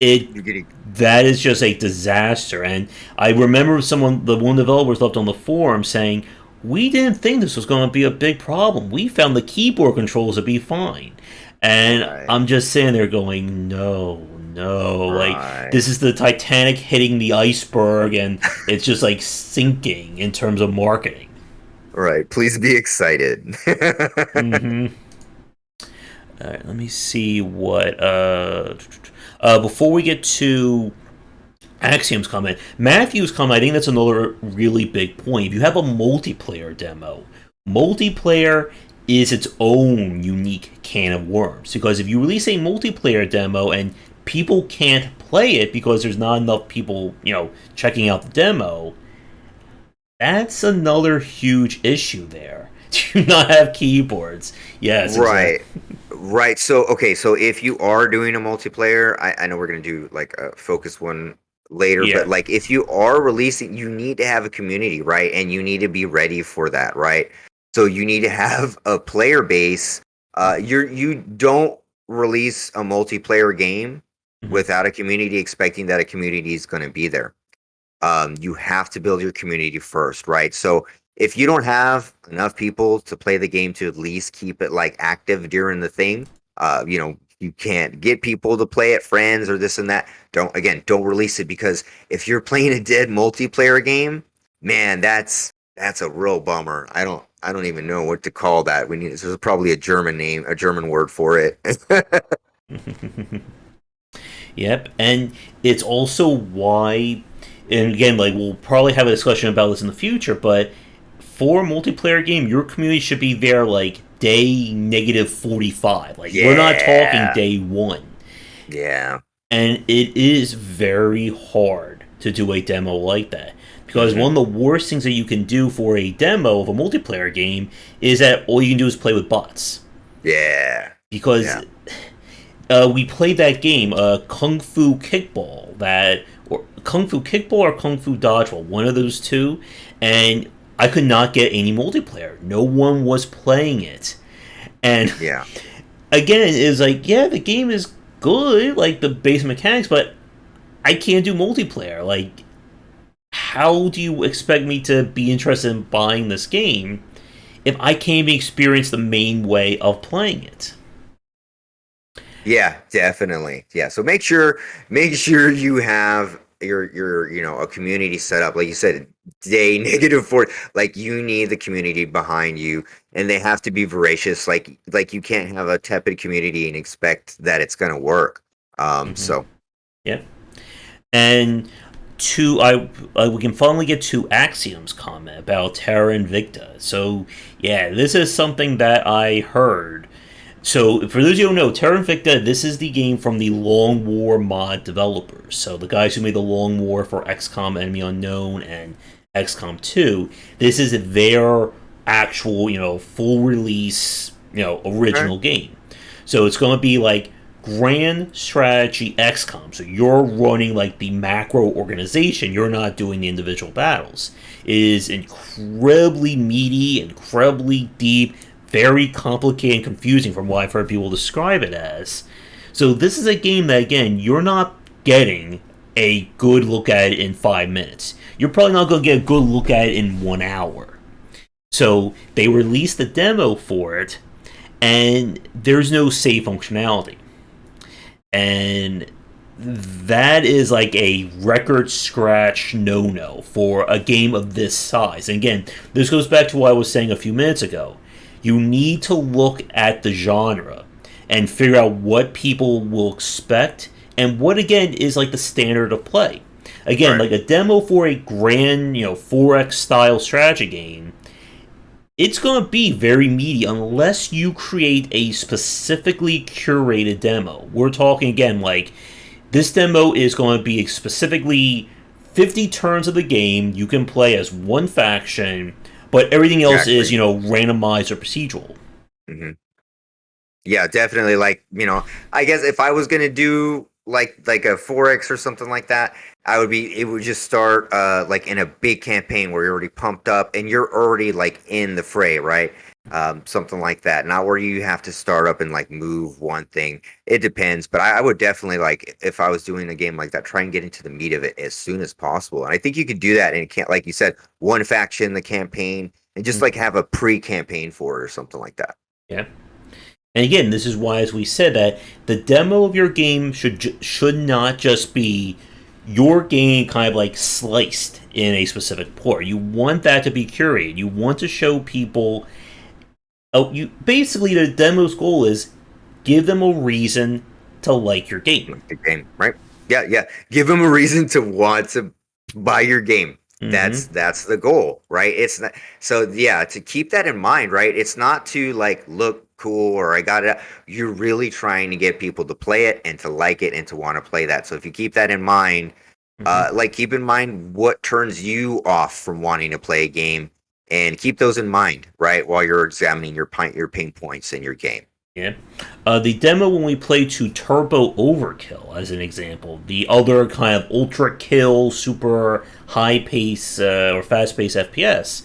it You're getting that is just a disaster. And I remember the one developers left on the forum saying, "We didn't think this was going to be a big problem. We found the keyboard controls to be fine." And right, I'm just sitting there going, "No, no! Like right, this is the Titanic hitting the iceberg, and it's just like sinking in terms of marketing." right. Please be excited. Mm-hmm. All right, let me see what. Before we get to Axiom's comment, Matthew's comment, I think that's another really big point. If you have a multiplayer demo, multiplayer is its own unique can of worms. Because if you release a multiplayer demo and people can't play it because there's not enough people, checking out the demo, that's another huge issue there. Do not have keyboards. Yes, Right. exactly. Right. So, okay. So, if you are doing a multiplayer, I know we're going to do like a focus one later, but Yeah. like if you are releasing, you need to have a community, right? And you need to be ready for that, right? So, you need to have a player base. You don't. release a multiplayer game Mhm. without a community expecting that a community is going to be there. You have to build your community first, right? So if you don't have enough people to play the game to at least keep it like active during the thing, you can't get people to play it, friends or this and that. Don't release it, because if you're playing a dead multiplayer game, man, that's a real bummer. I don't even know what to call that. There's probably a German name, a German word for it. Yep, and it's also why, and again, like we'll probably have a discussion about this in the future, but for a multiplayer game, your community should be there like day -45. Like we're not talking Yeah. day one, Yeah. and it is very hard to do a demo like that. Because Hmm. one of the worst things that you can do for a demo of a multiplayer game is that all you can do is play with bots. Yeah. Because Yeah. we played that game, Kung Fu Kickball, or Kung Fu Kickball or Kung Fu Dodgeball, one of those two, and I could not get any multiplayer. No one was playing it, and Yeah. again, it's like, yeah, the game is good, like the base mechanics, but I can't do multiplayer. Like, how do you expect me to be interested in buying this game if I can't even experience the main way of playing it? Yeah, definitely. Yeah. So make sure you have your a community set up. Like you said, day -4. Like you need the community behind you, and they have to be voracious. Like you can't have a tepid community and expect that it's gonna work. Hmm. So Yeah. And we can finally get to Axiom's comment about Terra Invicta. So yeah, this is something that I heard. So for those of you who don't know, Terra Invicta, this is the game from the Long War mod developers. So the guys who made the Long War for XCOM Enemy Unknown and XCOM 2, this is their actual, full release, okay. original game. So it's going to be like grand strategy XCOM. So you're running like the macro organization. You're not doing the individual battles. It is incredibly meaty, incredibly deep, very complicated and confusing from what I've heard people describe it as. So this is a game that again you're not getting a good look at it in 5 minutes. You're probably not going to get a good look at it in 1 hour. So they released the demo for it, and there's no save functionality. And that is like a record scratch no for a game of this size. And again, this goes back to what I was saying a few minutes ago. You need to look at the genre and figure out what people will expect and what again is like the standard of play. Again, Right. like a demo for a grand, 4X style strategy game, it's going to be very meaty unless you create a specifically curated demo. We're talking again like this demo is going to be specifically 50 turns of the game you can play as one faction, but everything else is, Exactly. randomized or procedural. Hmm. Yeah, definitely. I guess if I was gonna do like a 4X or something like that, it would just start like in a big campaign where you're already pumped up and you're already like in the fray, right? Something like that. Not where you have to start up and like move one thing. It depends, but I would definitely like if I was doing a game like that, try and get into the meat of it as soon as possible. And I think you could do that and it can't, like you said, one faction, the campaign, and just like have a pre-campaign for it or something like that. Yeah. And again, this is why, as we said, that the demo of your game should not just be your game kind of like sliced in a specific port. You want that to be curated. You want to show people. Oh, you basically the demo's goal is give them a reason to like your game. Like the game, right? Yeah, yeah. Give them a reason to want to buy your game. Mm-hmm. That's the goal, right? It's not so yeah, to keep that in mind, right? It's not to like look cool or I got it. You're really trying to get people to play it and to like it and to want to play that. So if you keep that in mind, Mm-hmm. like keep in mind what turns you off from wanting to play a game and keep those in mind, right? While you're examining your pain points in your game. Yeah. The demo when we play to Turbo Overkill, as an example, the other kind of ultra kill, super high pace or fast pace FPS.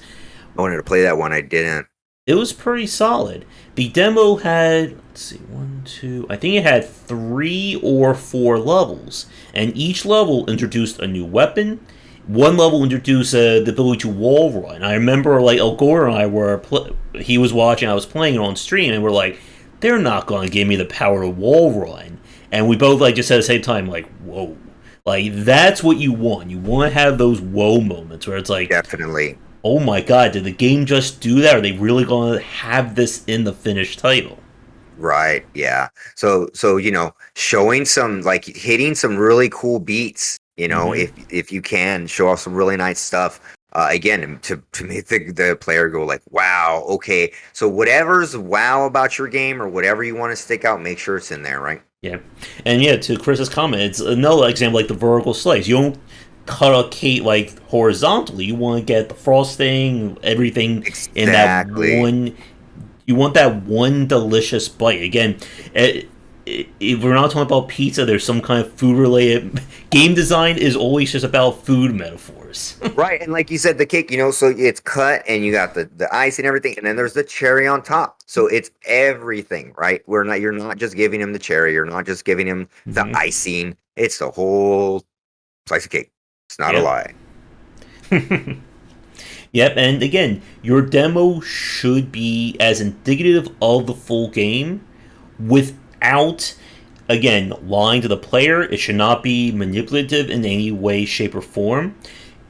I wanted to play that one, I didn't. It was pretty solid. The demo had, let's see, one, two, I think it had 3 or 4 levels, and each level introduced a new weapon. One level introduced the ability to wall run. I remember, like, El Gore and I were, he was watching, I was playing it on stream, and we're like, they're not going to give me the power to wall run. And we both, like, just at the same time, like, whoa. Like, that's what you want. You want to have those whoa moments where it's like, Definitely. oh my god, did the game just do that? Are they really going to have this in the finished title? Right. Yeah. So showing some like hitting some really cool beats. Mm-hmm. If you can show off some really nice stuff. Again, to make the player go like, wow, okay. So whatever's wow about your game or whatever you want to stick out, make sure it's in there, right? Yeah, and yeah, to Chris's comment, it's another example like the vertical slice. You don't cut a cake like horizontally. You want to get the frosting, everything in that Exactly. one. You want that one delicious bite. Again, if we're not talking about pizza, there's some kind of food related. Game design is always just about food metaphors. Right, and like you said, the cake, so it's cut and you got the ice and everything, and then there's the cherry on top. So it's everything, right? You're not just giving him the cherry, you're not just giving him the Mm-hmm. icing. It's the whole slice of cake. It's not a Yep. lie. Yep, and again, your demo should be as indicative of the full game without, again, lying to the player. It should not be manipulative in any way, shape, or form.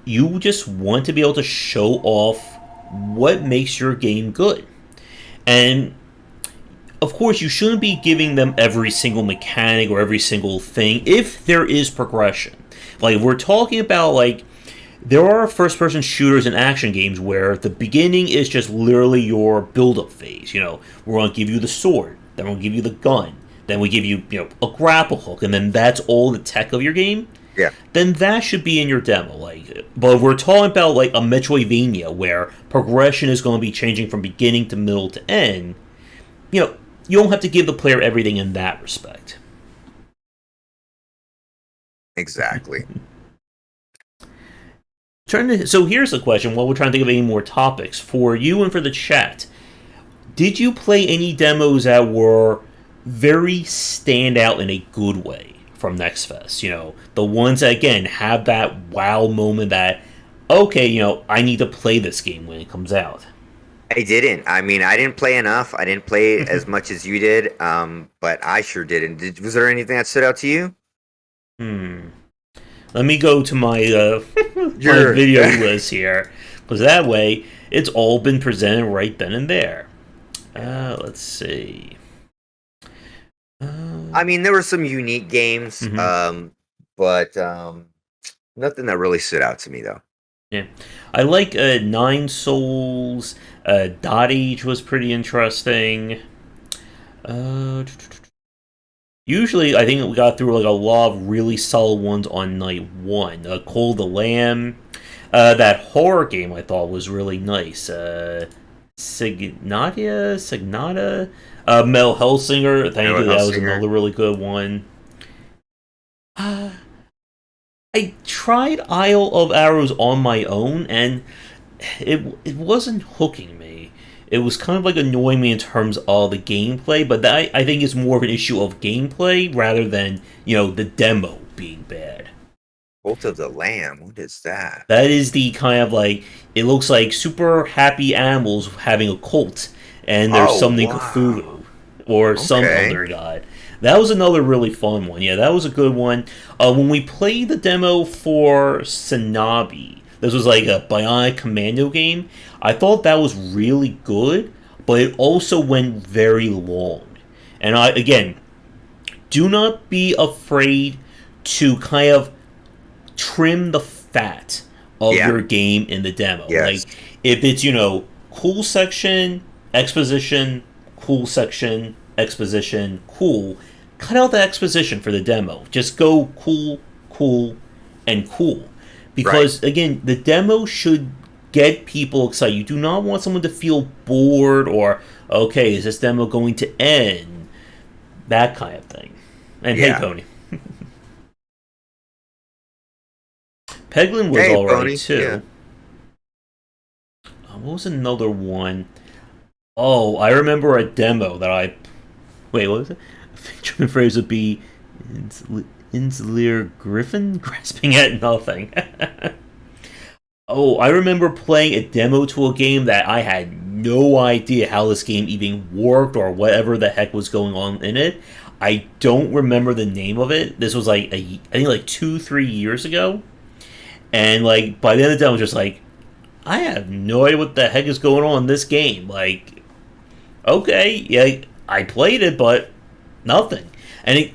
You just want to be able to show off what makes your game good. And of course, you shouldn't be giving them every single mechanic or every single thing if there is progression. Like, we're talking about, like, there are first person shooters and action games where the beginning is just literally your build up phase. We're going to give you the sword, then we'll give you the gun, then we give you, a grapple hook, and then that's all the tech of your game. Yeah, Then that should be in your demo. But if we're talking about like a Metroidvania where progression is going to be changing from beginning to middle to end, you know, you don't have to give the player everything in that respect. exactly. So here's a question while we're trying to think of any more topics for you and for the chat. Did you play any demos that were very stand out in a good way from Next Fest? The ones that, again, have that wow moment that, okay, I need to play this game when it comes out. I didn't. I mean, I didn't play enough. I didn't play as much as you did. But I sure didn't. Was there anything that stood out to you? Hmm. Let me go to my my Sure. video list here, because that way it's all been presented right then and there. Let's see. I mean, there were some unique games, Mhm. but nothing that really stood out to me though. Yeah, I like Nine Souls. Dot Age was pretty interesting. Uh, Usually, I think we got through like a lot of really solid ones on night one. Cold the Lamb. That horror game I thought was really nice. Signata. Mel Hellsinger. Thank Noah you. That was Hellsinger. another really good one. Uh, I tried Isle of Arrows on my own, and it wasn't hooking me. It was kind of like annoying me in terms of the gameplay, but that I think is more of an issue of gameplay rather than the demo being bad. Cult of the Lamb. What is that? That is the kind of like it looks like super happy animals having a cult, and there's Oh something wow. Cthulhu or some Okay. other god. That was another really fun one. Yeah, that was a good one. When we played the demo for Sanabi, this was like a Bionic Commando game. I thought that was really good, but it also went very long. And again, do not be afraid to kind of trim the fat of Yeah. your game in the demo. Yes. Like, if it's, cool section, exposition, cool section, exposition, cool, cut out the exposition for the demo. Just go cool, cool, and cool. Right. Because, again, the demo should get people excited. You do not want someone to feel bored or, okay, is this demo going to end? That kind of thing. And hey, Yeah. Pony. Peglin was Hey, alright Pony. Yeah. too. What was another one? Oh, I remember a demo that I wait. What was it? A German phrase would be "Insleer Griffin," grasping at nothing. Oh, I remember playing a demo to a game that I had no idea how this game even worked or whatever the heck was going on in it. I don't remember the name of it. This was like I think like 2 3 years ago, and like by the end of the demo, I was just like, I have no idea what the heck is going on in this game. Like, okay, yeah, I played it, but nothing. And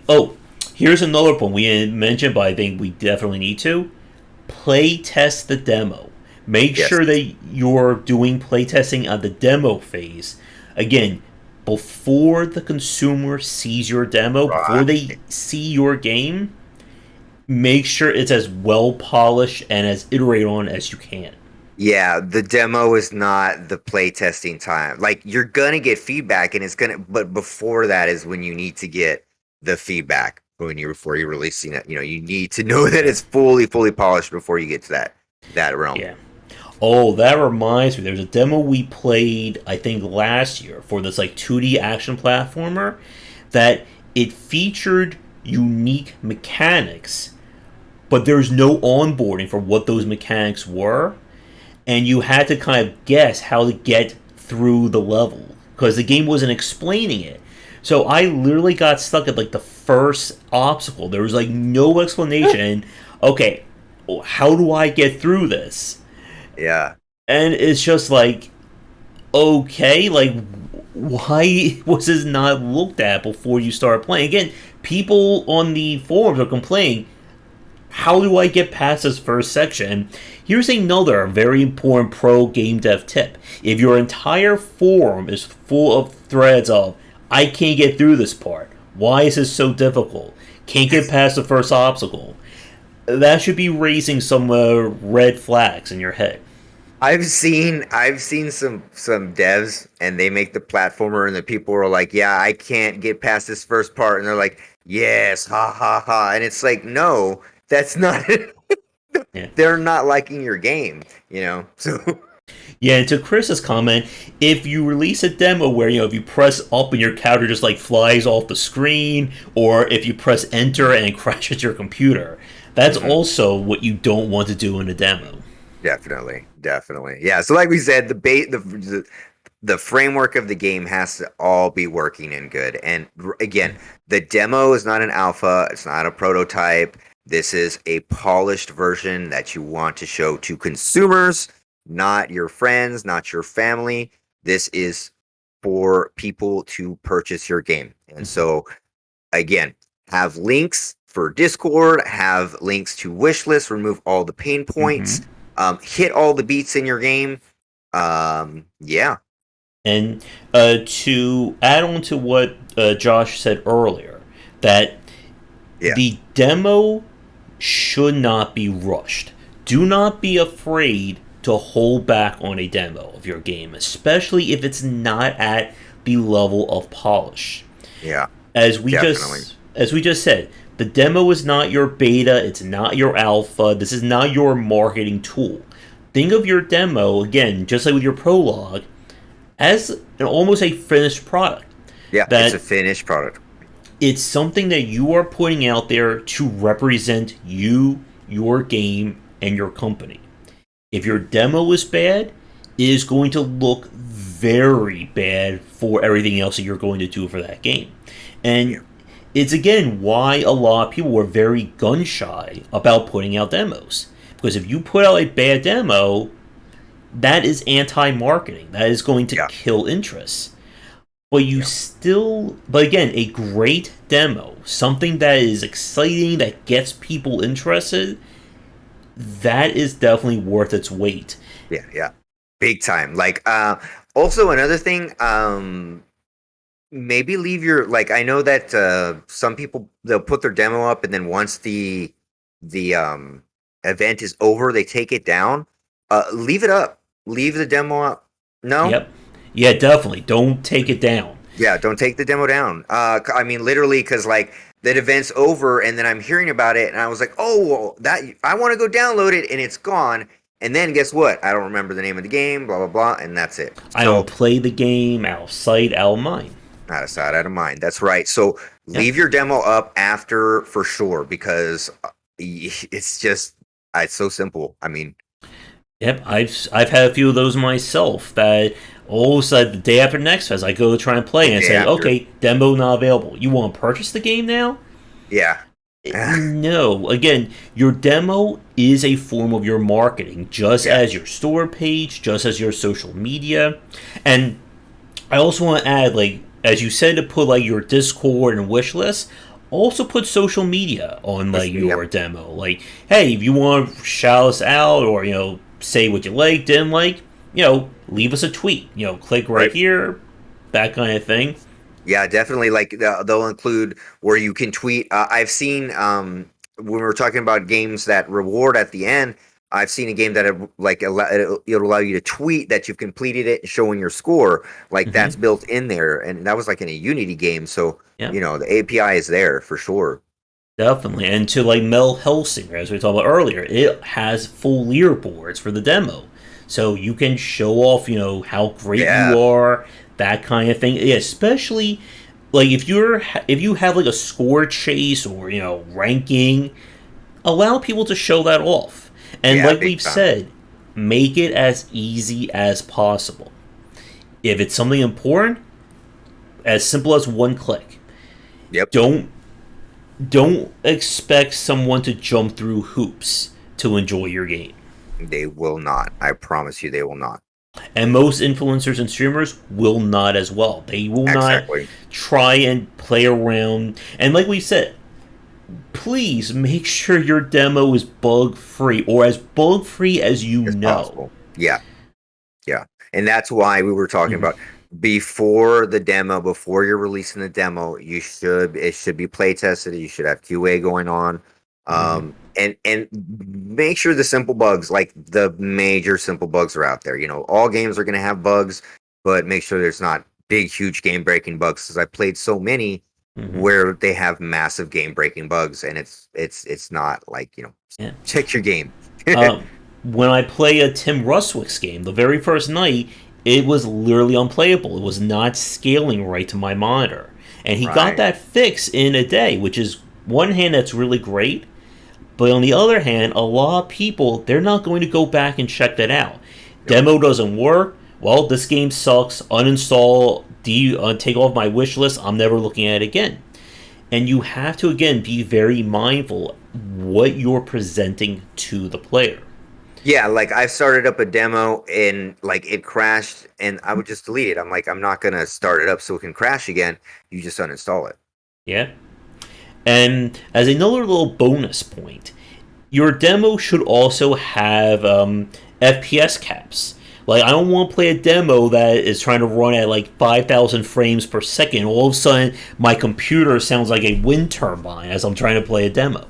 here's another point we didn't mention, but I think we definitely need to play test the demo. Make Yes. sure that you're doing play testing on the demo phase. Again, before the consumer sees your demo, before they Right. see your game, make sure it's as well polished and as iterated on as you can. Yeah, the demo is not the play testing time. Like you're gonna get feedback and it's gonna, but before that is when you need to get the feedback when you before you're releasing it. You know, you need to know that Yeah. it's fully polished before you get to that realm. Yeah. Oh, that reminds me. There's a demo we played, I think, last year for this like 2D action platformer that it featured unique mechanics, but there's no onboarding for what those mechanics were, and you had to kind of guess how to get through the level because the game wasn't explaining it. So I literally got stuck at like the first obstacle. There was like no explanation. Okay, how do I get through this? Yeah. And it's just like, okay, like, why was this not looked at before you start playing? Again, people on the forums are complaining, how do I get past this first section? Here's another very important pro game dev tip. If your entire forum is full of threads of, I can't get through this part, why is this so difficult? Can't get past the first obstacle. That should be raising some red flags in your head. I've seen some devs and they make the platformer and the people are like, yeah, I can't get past this first part, and they're like, yes, ha ha ha, and it's like, no, that's not it. Yeah. They're not liking your game, you know. So Yeah, and to Chris's comment, if you release a demo where if you press up and your character just like flies off the screen, or if you press enter and it crashes your computer, that's mhm. also what you don't want to do in a demo. Definitely, yeah. So like we said, the framework of the game has to all be working and good. And again, the demo is not an alpha, it's not a prototype. This is a polished version that you want to show to consumers, not your friends, not your family. This is for people to purchase your game. And so, again, have links for Discord, have links to wish lists, remove all the pain points, Mm-hmm. hit all the beats in your game. Yeah, And to add on to what Josh said earlier, that yeah, the demo should not be rushed. Do not be afraid to hold back on a demo of your game, especially if it's not at the level of polish. yeah, As we definitely. just said, the demo is not your beta, it's not your alpha, this is not your marketing tool. Think of your demo again, just like with your prologue, as almost a finished product. Yeah, it's a That finished product. it's something that you are putting out there to represent you, your game, and your company. If your demo is bad, it is going to look very bad for everything else that you're going to do for that game. Yeah, And it's again why a lot of people were very gun shy about putting out demos. Because if you put out a bad demo, that is anti marketing. That is going to yeah, kill interest. But again, a great demo, something that is exciting, that gets people interested, that is definitely worth its weight. yeah. Big time. Like, also another thing, maybe leave your like. I know that some people they'll put their demo up, and then once the event is over, they take it down. Leave it up. Leave the demo up. No, Yep. Yeah, definitely. Don't take it down. yeah, don't take the demo down. I mean, literally, because like that event's over, and then I'm hearing about it, and I was like, oh, well, that I want to go download it, and it's gone. And then guess what? I don't remember the name of the game, blah blah blah, and that's it. I don't So play the game out of sight, out of mind. out of sight, out of mind. That's right. So Yeah. leave your demo up after for sure because it's just it's so simple. I mean, Yep, I've had a few of those myself. That all of a sudden, the day after next fest, I go to try and play, the and it day says, after, "Okay, demo not available. You want to purchase the game now?" yeah. No. Again, your demo is a form of your marketing, just Yeah. as your store page, just as your social media. And I also want to add, like, as you said, to put like your Discord and wish list. Also put social media on like Social media. your demo. Like, hey, if you want to shout us out or say what you like, didn't like, leave us a tweet. Click right Right. here, that kind of thing. Yeah, definitely. Like they'll include where you can tweet. I've seen when we were talking about games that reward at the end. I've seen a game that it'll allow you to tweet that you've completed it and showing your score. Like that's Hmm. built in there, and that was like in a Unity game. So Yeah. the API is there for sure. Definitely. And to like Mel Helsinger, as we talked about earlier, it has full leaderboards for the demo. So you can show off, how great Yeah, you are, that kind of thing. Yeah, especially like if you have like a score chase or, ranking, allow people to show that off. And yeah, like big we've time. said, make it as easy as possible. If it's something important, as simple as one click. Yep, Don't expect someone to jump through hoops to enjoy your game. they will not. I promise you, they will not. And most influencers and streamers will not as well. They will not Exactly try and play around. And like we said, please make sure your demo is bug free or as bug free as you as know. possible. Yeah. Yeah. And that's why we were talking Mhm. about before the demo, before you're releasing the demo, it should be play tested. You should have QA going on. Mhm. And make sure the simple bugs, like the major simple bugs are out there. All games are going to have bugs, but make sure there's not big, huge game breaking bugs because I played so many Mhm. where they have massive game breaking bugs and it's not like, Yeah. check your game. Um, when I play a Tim Ruswick's game, the very first night, it was literally unplayable. It was not scaling right to my monitor. And he got Right. that fix in a day, which is one hand that's really great, but on the other hand, a lot of people they're not going to go back and check that out. Nope. Demo doesn't work. Well, this game sucks. Uninstall, take off my wish list. I'm never looking at it again. And you have to again be very mindful what you're presenting to the player. Yeah, like I started up a demo and like it crashed and I would just delete it. I'm like, I'm not gonna start it up so it can crash again. You just uninstall it. Yeah. And as another little bonus point, your demo should also have FPS caps. Like, I don't want to play a demo that is trying to run at like 5,000 frames per second. All of a sudden, my computer sounds like a wind turbine as I'm trying to play a demo.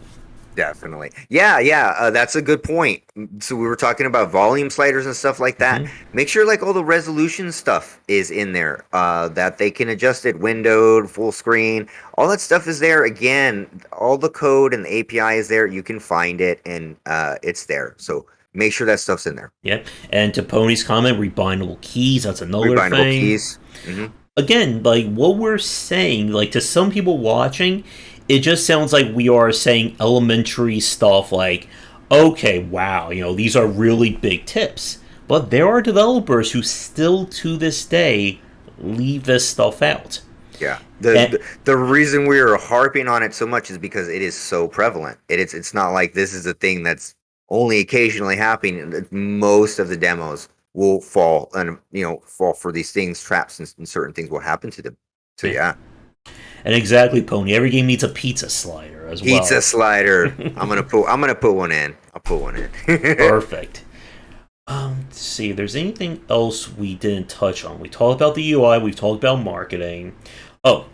Definitely. Yeah, yeah, that's a good point. So we were talking about volume sliders and stuff like that. Hmm. Make sure like all the resolution stuff is in there. That they can adjust it windowed, full screen. All that stuff is there. Again, all the code and the API is there. You can find it and it's there. So make sure that stuff's in there. Yeah. And to Pony's comment, rebindable keys, that's another Rebindable thing. keys. Hmm. Again, like what we're saying, like to some people watching, it just sounds like we are saying elementary stuff like, okay, wow, these are really big tips. But there are developers who still to this day leave this stuff out. Yeah. And The reason we are harping on it so much is because it is so prevalent. It's not like this is a thing that's only occasionally happening. Most of the demos will fall and fall for these things, traps and certain things will happen to them. So yeah. yeah. And exactly, Pony. Every game needs a pizza slider as Pizza well. slider. I'm gonna put one in. I'll put one in. Perfect. Let's see if there's anything else we didn't touch on. We talked about the UI, we've talked about marketing. Oh,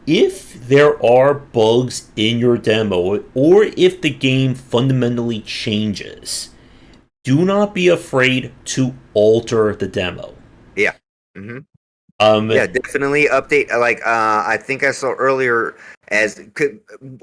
if there are bugs in your demo, or if the game fundamentally changes, do not be afraid to alter the demo. Yeah. Hmm. Um, Yeah, definitely update. Like I think I saw earlier,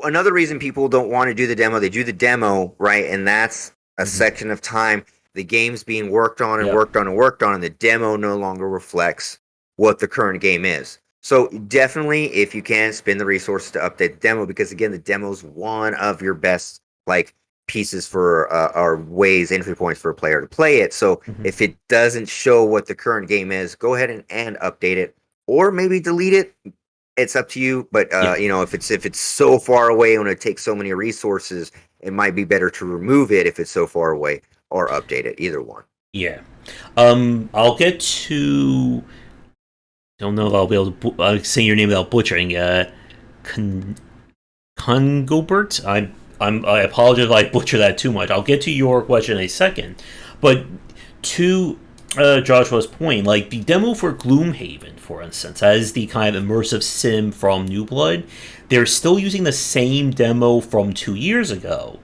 another reason people don't want to do the demo, they do the demo right, and that's a mhm. section of time. the game's being worked on and Yep. worked on and worked on, and the demo no longer reflects what the current game is. So definitely, if you can, spend the resources to update the demo, because again, the demo is one of your best like pieces for or ways, entry points for a player to play it. So Mhm. if it doesn't show what the current game is, go ahead and update it, or maybe delete it. It's up to you. But Yeah. if it's so far away and it takes so many resources, it might be better to remove it if it's so far away, or update it. Either one. Yeah. I'll get to. Don't know if I'll be able to say your name without butchering. Con- Congobert. I apologize if I butcher that too much. I'll get to your question in a second, but to Joshua's point, like the demo for Gloomhaven, for instance, as the kind of immersive sim from New Blood, they're still using the same demo from 2 years ago.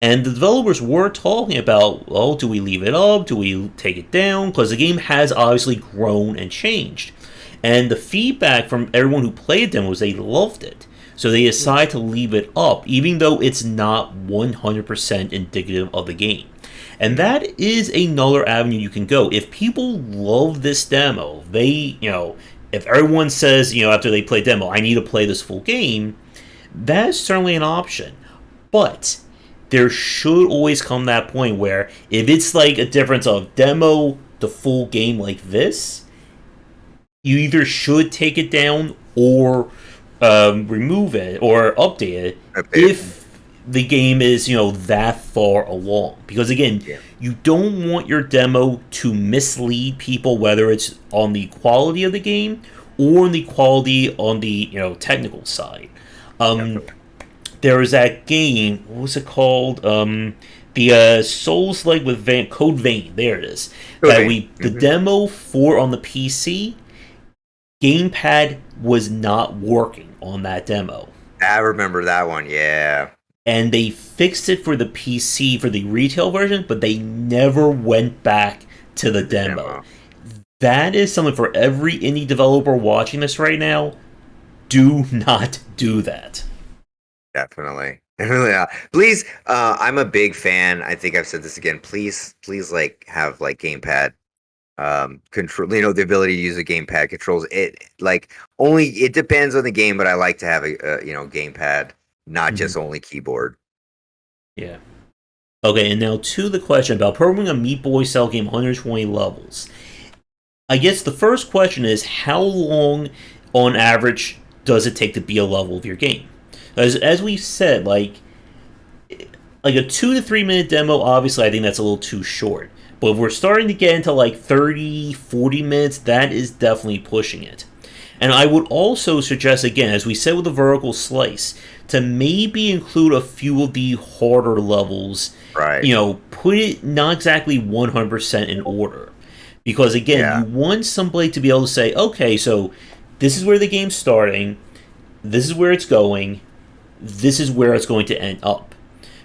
And the developers were talking about, well, do we leave it up? Do we take it down? Because the game has obviously grown and changed. And the feedback from everyone who played them was they loved it. So they decided to leave it up, even though it's not 100% indicative of the game. And that is another avenue you can go. If people love this demo, if everyone says, after they play demo, I need to play this full game, that is certainly an option. But there should always come that point where if it's like a difference of demo to full game like this, you either should take it down or remove it or update it Update it. if the game is that far along. Because again, Yeah. you don't want your demo to mislead people, whether it's on the quality of the game or on the quality on the technical side. Um, Definitely. there was that game. What was it called? The Souls like with Code Vein. There it is. That Coding. the demo for on the PC Gamepad was not working on that demo. I remember that one. Yeah. And they fixed it for the PC for the retail version, but they never went back to the The demo. demo. That is something for every indie developer watching this right now. Do not do that. Definitely. Definitely. Please, I'm a big fan. I think I've said this again. Please like have like gamepad control, the ability to use the gamepad controls. It like only it depends on the game, but I like to have a gamepad, not Mhm. just only keyboard. Yeah. Okay, and now to the question about programming a Meat Boy style game 120 levels. I guess the first question is how long on average does it take to be a level of your game? As we said, like a 2 to 3 minute demo, obviously I think that's a little too short. But if we're starting to get into like 30, 40 minutes, that is definitely pushing it. And I would also suggest, again, as we said with the vertical slice, to maybe include a few of the harder levels. Right. Put it not exactly 100% in order. Because again, Yeah. you want somebody to be able to say, okay, so this is where the game's starting, this is where it's going, this is where it's going to end up.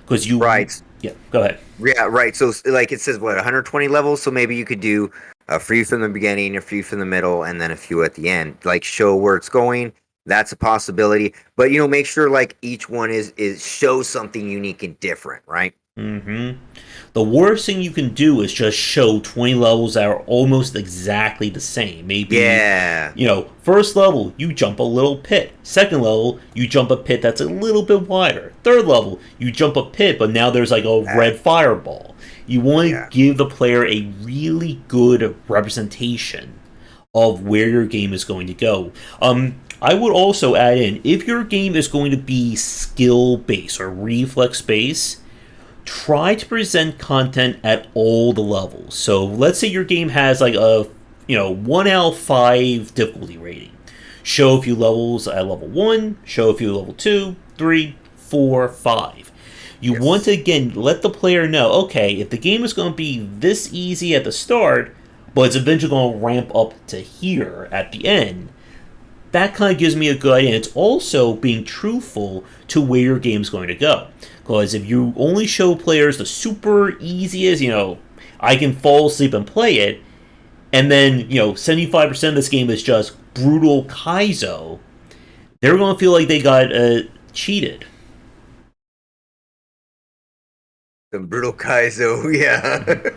Because Right. yeah, go ahead. Yeah. Right. So like it says what 120 levels. So maybe you could do a few from the beginning, a few from the middle, and then a few at the end. Like show where it's going. That's a possibility. But make sure like each one is shows something unique and different. Right. Mm-hmm. The worst thing you can do is just show 20 levels that are almost exactly the same. Maybe, Yeah. first level, you jump a little pit. Second level, you jump a pit that's a little bit wider. Third level, you jump a pit, but now there's like a red fireball. You want to Yeah. give the player a really good representation of where your game is going to go. I would also add in, if your game is going to be skill based or reflex based, try to present content at all the levels. So let's say your game has like a 1 out of 5 difficulty rating. Show a few levels at level 1, show a few level 2, 3, 4, 5. You want Yes. to again let the player know, okay, if the game is going to be this easy at the start, but it's eventually going to ramp up to here at the end, that kind of gives me a good idea. It's also being truthful to where your game's going to go. Because if you only show players the super easiest, I can fall asleep and play it, and then, 75% of this game is just brutal Kaizo, they're going to feel like they got cheated. Some brutal Kaizo. Yeah.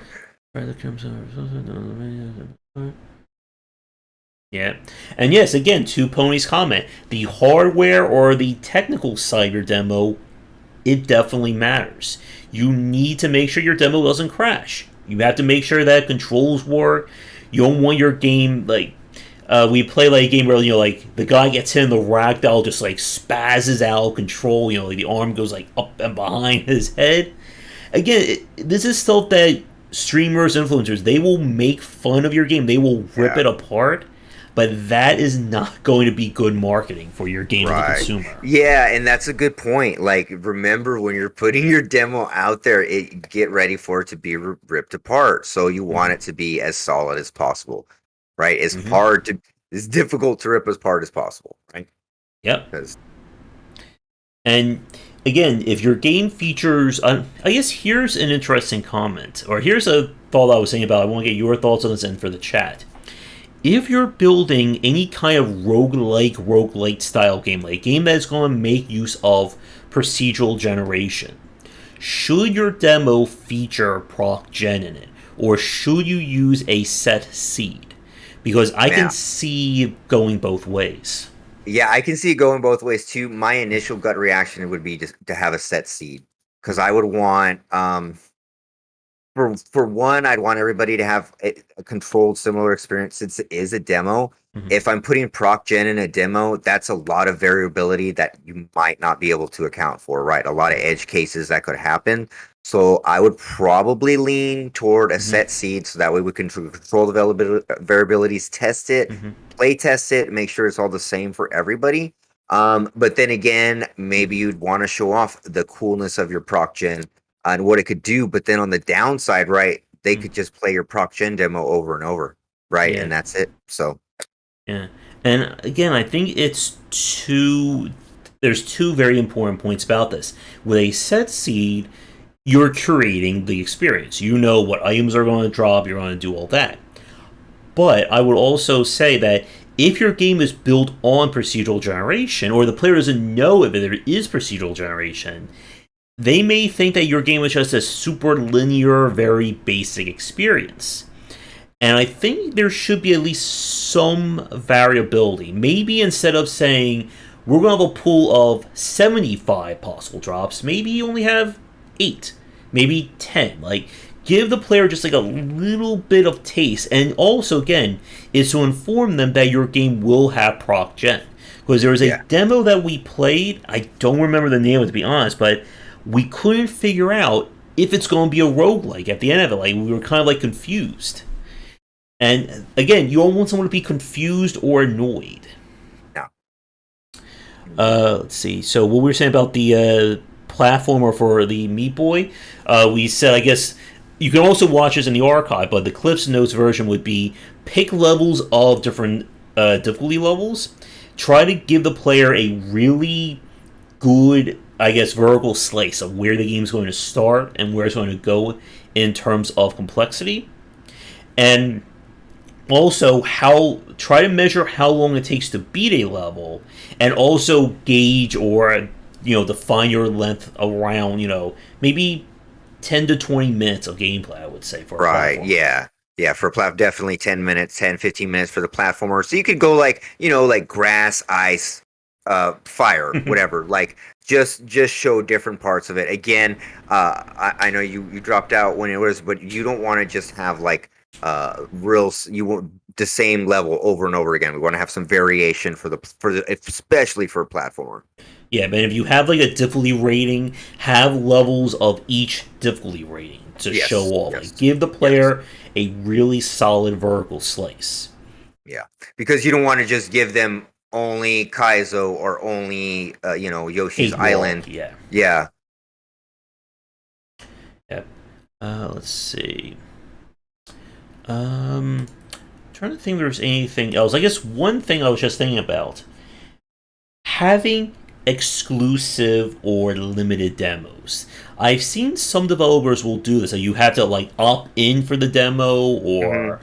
Yeah. And yes, again, to Pony's comment, the hardware or the technical side of your demo, it definitely matters. You need to make sure your demo doesn't crash. You have to make sure that controls work. You don't want your game like we play like a game where like the guy gets hit in the ragdoll just like spazzes out of control. Like the arm goes like up and behind his head. Again, this is stuff that streamers, influencers, they will make fun of your game. They will rip it apart. But that is not going to be good marketing for your game to the consumer. Yeah, and that's a good point. Like, remember when you're putting your demo out there, get ready for it to be ripped apart. So you want it to be as solid as possible, right? As difficult to rip as apart as possible, right? Yep. And again, if your game features, I guess here's an interesting comment, or here's a thought I was saying about. I want to get your thoughts on this and for the chat. If you're building any kind of roguelike style game, like a game that's going to make use of procedural generation, should your demo feature proc gen in it, or should you use a set seed? Because I can see going both ways. Yeah, I can see it going both ways too. My initial gut reaction would be just to have a set seed, because I would want for one, I'd want everybody to have a controlled similar experience since it is a demo. If I'm putting proc gen in a demo, that's a lot of variability that you might not be able to account for, right? A lot of edge cases that could happen. So I would probably lean toward a set seed, so that way we can control the variabilities, test it, play test it, make sure it's all the same for everybody. But then again, maybe you'd want to show off the coolness of your proc gen and what it could do. But then on the downside, right, they could just play your proc gen demo over and over, right? And that's it. So yeah. And again, I think there's two very important points about this. With a set seed, you're curating the experience. You know what items are going to drop, you're going to do all that. But I would also say that if your game is built on procedural generation, or the player doesn't know if there is procedural generation, they may think that your game is just a super linear, very basic experience. And I think there should be at least some variability. Maybe instead of saying, we're going to have a pool of 75 possible drops, maybe you only have 8, maybe 10. Like, give the player just like a little bit of taste. And also, again, is to inform them that your game will have proc gen. Because there was a demo that we played, I don't remember the name of it to be honest, but we couldn't figure out if it's going to be a roguelike at the end of it. Like, we were kind of like confused. And again, you don't want someone to be confused or annoyed. Yeah. Let's see. So what we were saying about the platformer for the Meat Boy, we said, I guess, you can also watch this in the archive, but the Cliffs Notes version would be pick levels of different difficulty levels. Try to give the player a really good, I guess, vertical slice of where the game's going to start and where it's going to go in terms of complexity. And also, try to measure how long it takes to beat a level, and also gauge or define your length around maybe 10 to 20 minutes of gameplay. I would say for a platformer. Yeah, for definitely 10 minutes, 10, 15 minutes for the platformer. So you could go like grass, ice, fire, whatever. Like just show different parts of it. Again, I know you dropped out when it was, but you don't want to just have like you want the same level over and over again. We want to have some variation for the especially for a platformer. Yeah, but if you have like a difficulty rating, have levels of each difficulty rating to show off. Like, give the player a really solid vertical slice. Yeah, because you don't want to just give them only Kaizo or only Yoshi's Island. Yeah. Yep. Let's see. Trying to think if there's anything else. I guess one thing I was just thinking about, having exclusive or limited demos. I've seen some developers will do this. Like, you have to like opt in for the demo or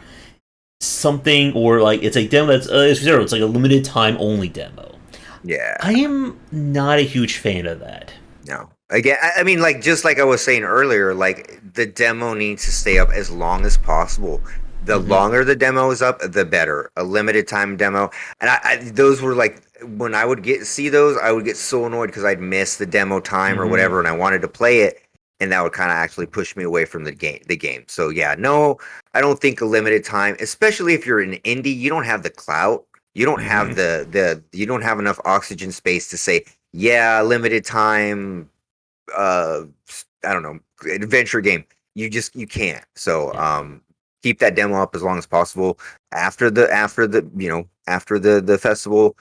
something, or like it's a demo that's it's like a limited time only demo. Yeah, I am not a huge fan of that. No, Again, I mean, like just like I was saying earlier, like the demo needs to stay up as long as possible. The Hmm. longer the demo is up, the better. A limited time demo, and those were like when I would see those, I would get so annoyed because I'd miss the demo time or Hmm. whatever, and I wanted to play it, and that would kind of actually push me away from the game. The game. So yeah, no, I don't think a limited time, especially if you're an indie, you don't have the clout. You don't have Hmm. the you don't have enough oxygen space to say, yeah, limited time uh I don't know, adventure game. You can't. So Yeah. keep that demo up as long as possible after the festival,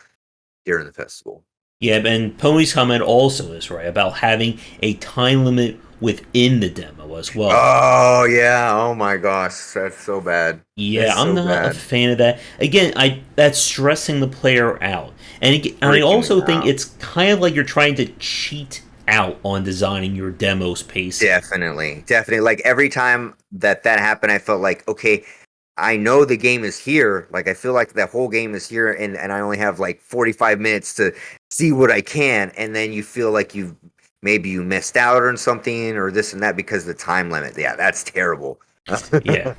during the festival. Yeah, and Pony's comment also is right about having a time limit within the demo as well. Oh yeah, oh my gosh, that's so bad. Yeah, It's I'm so not a bad. fan of that. Again, I that's stressing the player out, and I Freaking me also think out. it's kind of like you're trying to cheat out on designing your demo's pacing. Definitely. Like every time that happened, I felt like, okay, I know the game is here. Like I feel like the whole game is here, and I only have like 45 minutes to see what I can, and then you feel like you missed out on something or this and that because of the time limit. Yeah, that's terrible. Yeah.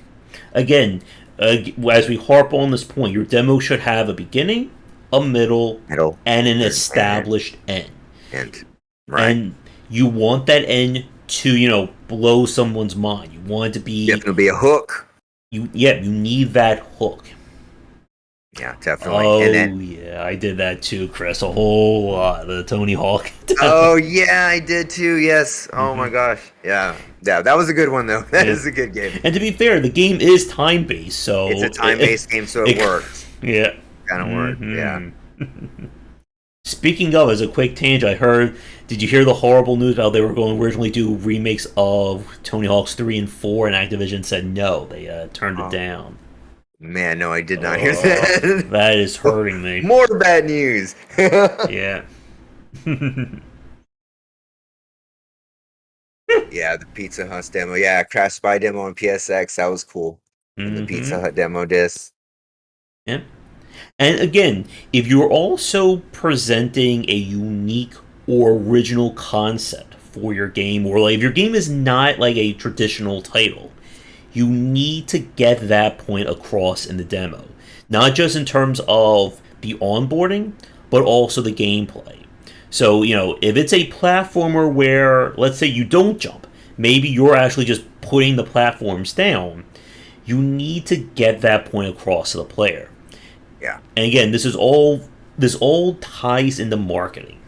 Again, as we harp on this point, your demo should have a beginning, a middle, Middle and an and established end. and right. And you want that end to, blow someone's mind. You want it to be Definitely be a hook. you need that hook. Yeah, definitely. And Oh then yeah, I did that too, Chris. A whole lot. The Tony Hawk demo. oh yeah, I did too. Yes. Oh my Hmm. gosh. Yeah. Yeah, that was a good one though. That Yeah. is a good game. And to be fair, the game is time based, It's a so time-based game, so it works. yeah. Kind of works. Yeah. Hmm. Speaking of, as a quick tangent, I heard. Did you hear the horrible news about they were going to originally do remakes of Tony Hawk's 3 and 4, and Activision said no. They turned it Oh down. man, no, I did not hear Oh, that. that is hurting me. More bad news. Yeah. Yeah, the Pizza Hut demo. Yeah, Crash Spy demo on PSX. That was cool. And the Pizza Hmm. Hut demo disc. Yeah. And again, if you're also presenting a unique or original concept for your game, or like if your game is not like a traditional title, you need to get that point across in the demo. Not just in terms of the onboarding, but also the gameplay. So, if it's a platformer where, let's say, you don't jump, maybe you're actually just putting the platforms down, you need to get that point across to the player. Yeah. And again, this all ties into marketing.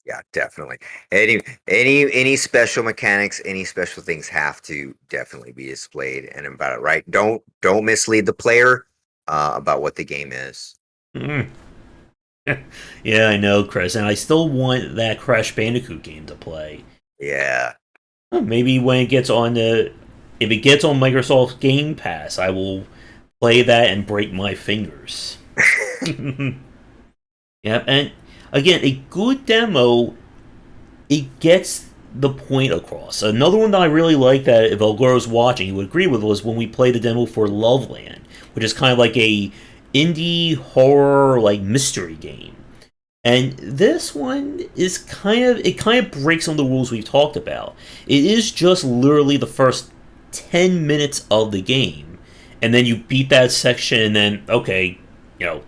Yeah, definitely. Any special mechanics, any special things have to definitely be displayed and about it, right? Don't mislead the player about what the game is. Mm. Yeah, I know, Chris, and I still want that Crash Bandicoot game to play. Yeah. Maybe when it gets on if it gets on Microsoft Game Pass, I will play that and break my fingers. Yeah, and again, a good demo, it gets the point across. Another one that I really like that if Elgoro's watching, he would agree with was when we played the demo for Loveland, which is kind of like a indie horror like mystery game. And this one is kind of breaks some of the rules we've talked about. It is just literally the first 10 minutes of the game, and then you beat that section, and then okay,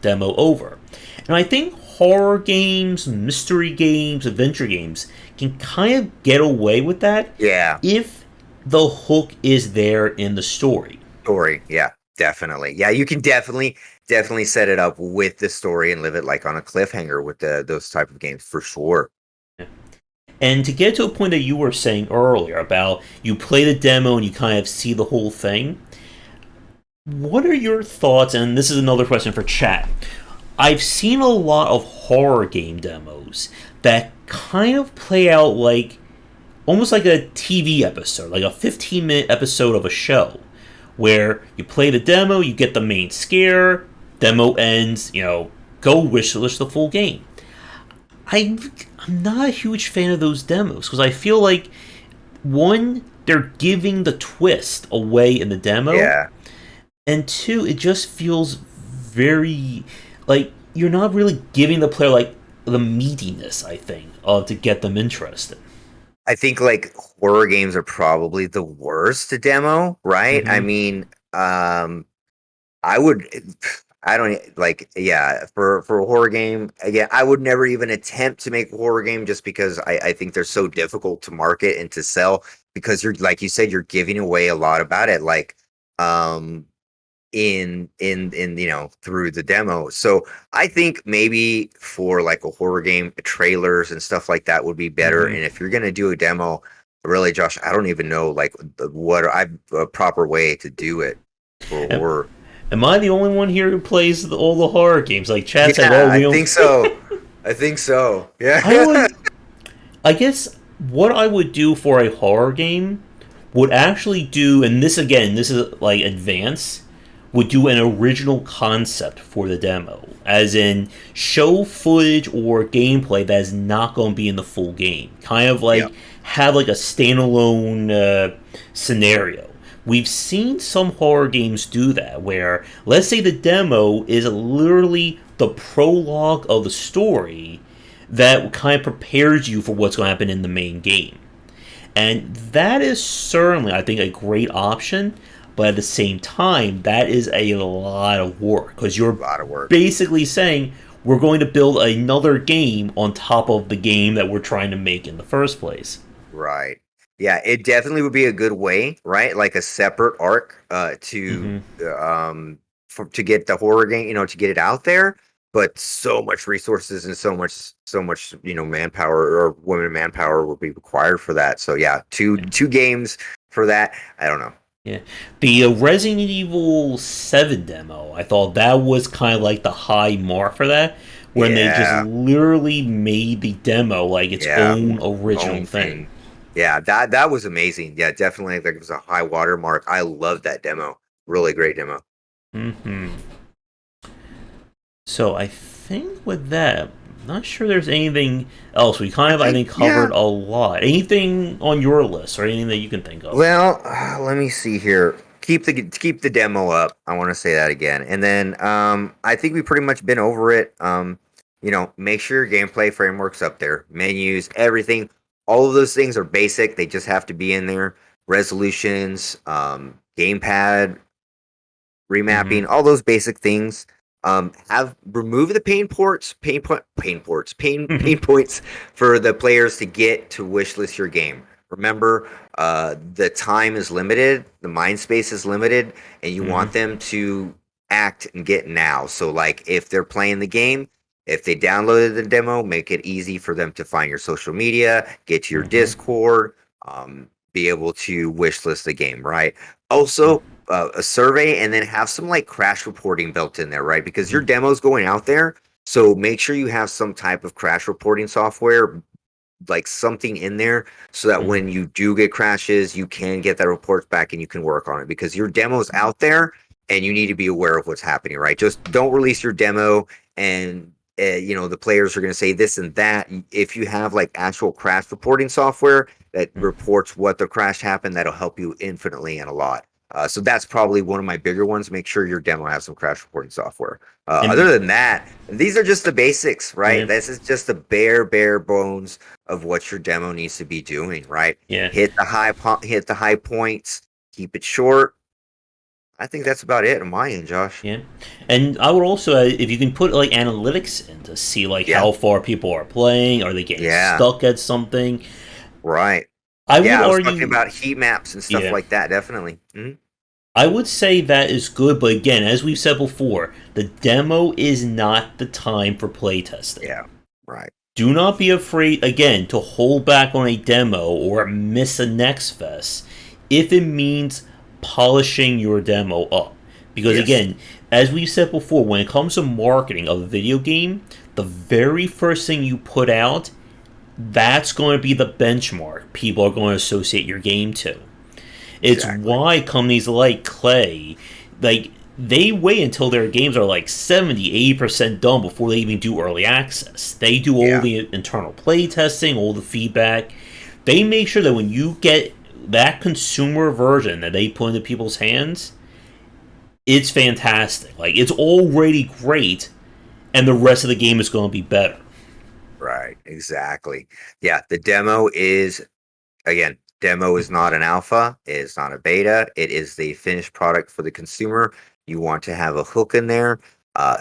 demo over. And I think horror games, mystery games, adventure games can kind of get away with that Yeah. if the hook is there in the story. Story. Yeah, definitely. Yeah, you can definitely set it up with the story and live it like on a cliffhanger with those type of games for sure. And to get to a point that you were saying earlier about you play the demo and you kind of see the whole thing, what are your thoughts? And this is another question for chat. I've seen a lot of horror game demos that kind of play out like almost like a TV episode, like a 15-minute episode of a show, where you play the demo, you get the main scare, demo ends, go wishlist the full game. I'm, I'm not a huge fan of those demos because I feel like, one, they're giving the twist away in the demo, Yeah. and two, it just feels very like you're not really giving the player like the meatiness, I think, to get them interested. I think like horror games are probably the worst to demo, right? I Mm-hmm. mean, I would, I don't like, yeah, for a horror game, again, I would never even attempt to make a horror game just because I think they're so difficult to market and to sell because you're, like you said, you're giving away a lot about it. Like, um, in through the demo. So I think maybe for like a horror game, trailers and stuff like that would be better. Mm-hmm. And if you're gonna do a demo, really, Josh, I don't even know like what I a proper way to do it for Am, horror. am I the only one here who plays all the horror games? Like Chad said, Yeah, oh, I we don't. think so. I think so. I Yeah. would. I guess what I would do for a horror game would actually do, and this again, this is like advanced, would do an original concept for the demo, as in show footage or gameplay that is not going to be in the full game. Kind of Yep. like have like a standalone scenario. We've seen some horror games do that, where let's say the demo is literally the prologue of the story that kind of prepares you for what's going to happen in the main game. And that is certainly, I think, a great option. But at the same time, that is a lot of work because A you're lot of work. basically saying we're going to build another game on top of the game that we're trying to make in the first place. Right. Yeah, it definitely would be a good way, right? Like a separate arc Mm-hmm. to get the horror game, to get it out there, but so much resources and so much, manpower or women manpower would be required for that. So yeah, two games for that. I don't know. Yeah, the Resident Evil 7 demo, I thought that was kind of like the high mark for that, when they just Yeah. literally made the demo like its Yeah. own original Own thing. thing. Yeah, that was amazing. Yeah, definitely like it was a high watermark. I love that demo. Really great demo. Hmm. So I think with that, I'm not sure there's anything else. We kind of, I think, Yeah. covered a lot. Anything on your list or anything that you can think of? Well, let me see here. Keep the demo up. I want to say that again. And then I think we've pretty much been over it. Make sure your gameplay framework's up there. Menus, everything. All of those things are basic. They just have to be in there. Resolutions, gamepad, Hmm. remapping, all those basic things. Have remove the pain points for the players to get to wishlist your game. Remember, the time is limited, the mind space is limited, and you want Hmm. them to act and get now. So, like, if they're playing the game, if they downloaded the demo, make it easy for them to find your social media, get to your Hmm. Discord, be able to wishlist the game, right? Also, a survey and then have some like crash reporting built in there, right? Because your Hmm. demo's going out there. So make sure you have some type of crash reporting software, like something in there, so that Hmm. when you do get crashes, you can get that report back and you can work on it because your demo's out there and you need to be aware of what's happening, right? Just don't release your demo and the players are going to say this and that. If you have like actual crash reporting software that reports what the crash happened, that'll help you infinitely and a lot. So that's probably one of my bigger ones. Make sure your demo has some crash reporting software. Other And than that, these are just the basics, right? yeah, This is just the bare bones of what your demo needs to be doing, right? yeah, Hit the high points, keep it short. I think that's about it on my end, Josh. yeah. And I would also, if you can put like analytics in to see like Yeah, how far people are playing, are they getting yeah, stuck at something? right. I would Yeah, I was talking argue, about heat maps and stuff yeah, like that. Definitely. I would say that is good, but again, as we've said before, the demo is not the time for playtesting. Yeah, right. Do not be afraid, again, to hold back on a demo or miss a next fest if it means polishing your demo up. Because Yes, again, as we said before, when it comes to marketing of a video game, the very first thing you put out, that's going to be the benchmark people are going to associate your game to. It's exactly. why companies like Clay, like, they wait until their games are like 70, 80% done before they even do early access. They do all Yeah, the internal play testing, all the feedback. They make sure that when you get that consumer version that they put into people's hands, it's fantastic. Like, it's already great, and the rest of the game is going to be better. Right, exactly. Yeah, the demo is, again, demo is not an alpha, it is not a beta, it is the finished product for the consumer. You want to have a hook in there,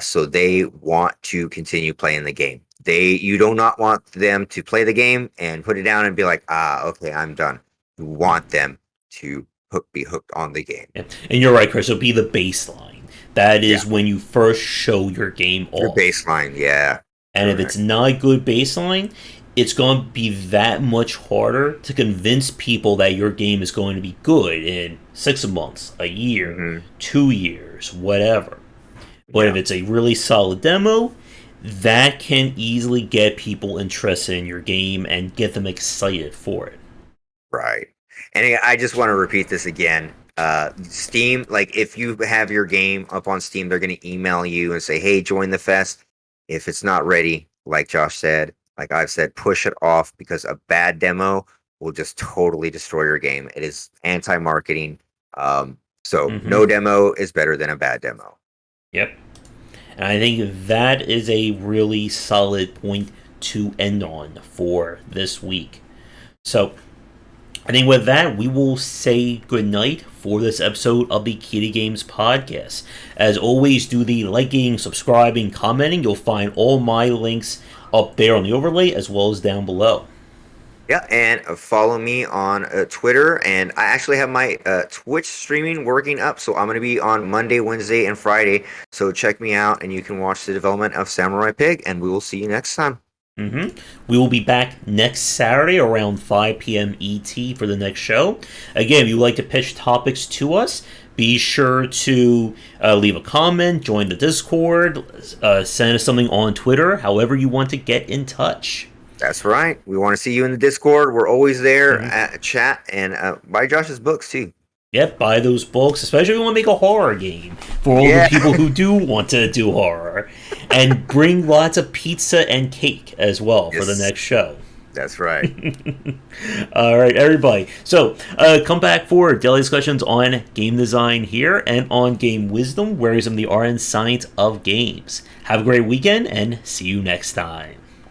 so they want to continue playing the game. You do not want them to play the game and put it down and be like, okay, I'm done. You want them to be hooked on the game. Yeah. And you're right, Chris. It'll be the baseline. That Yeah, is when you first show your game your off. baseline, yeah, And if it's correct. not a good baseline, it's going to be that much harder to convince people that your game is going to be good in 6 months, a year, Hmm. 2 years, whatever. But if Yeah. it's a really solid demo, that can easily get people interested in your game and get them excited for it. Right. And I just want to repeat this again. Steam, like if you have your game up on Steam, they're going to email you and say, hey, join the fest. If it's not ready, like Josh said, like I've said, push it off because a bad demo will just totally destroy your game. It is anti-marketing. So no Mm-hmm. demo is better than a bad demo. Yep. And I think that is a really solid point to end on for this week. So I think with that, we will say goodnight for this episode of the Key to Games podcast. As always, do the liking, subscribing, commenting. You'll find all my links up there on the overlay as well as down below. Yeah, and follow me on Twitter. And I actually have my Twitch streaming working up. So I'm going to be on Monday, Wednesday, and Friday. So check me out and you can watch the development of Samurai Pig. And we will see you next time. We will be back next Saturday around 5 p.m. ET for the next show. Again, if you'd like to pitch topics to us, be sure to leave a comment, join the Discord, send us something on Twitter, however you want to get in touch. That's right. We want to see you in the Discord. We're always there at chat and buy Josh's books too. Yep, buy those books, especially if you want to make a horror game for all the people who do want to do horror. And bring lots of pizza and cake as well for the next show. That's right. All right, everybody. So, come back for daily discussions on game design here and on game wisdom, where some of the art and science of games. Have a great weekend and see you next time.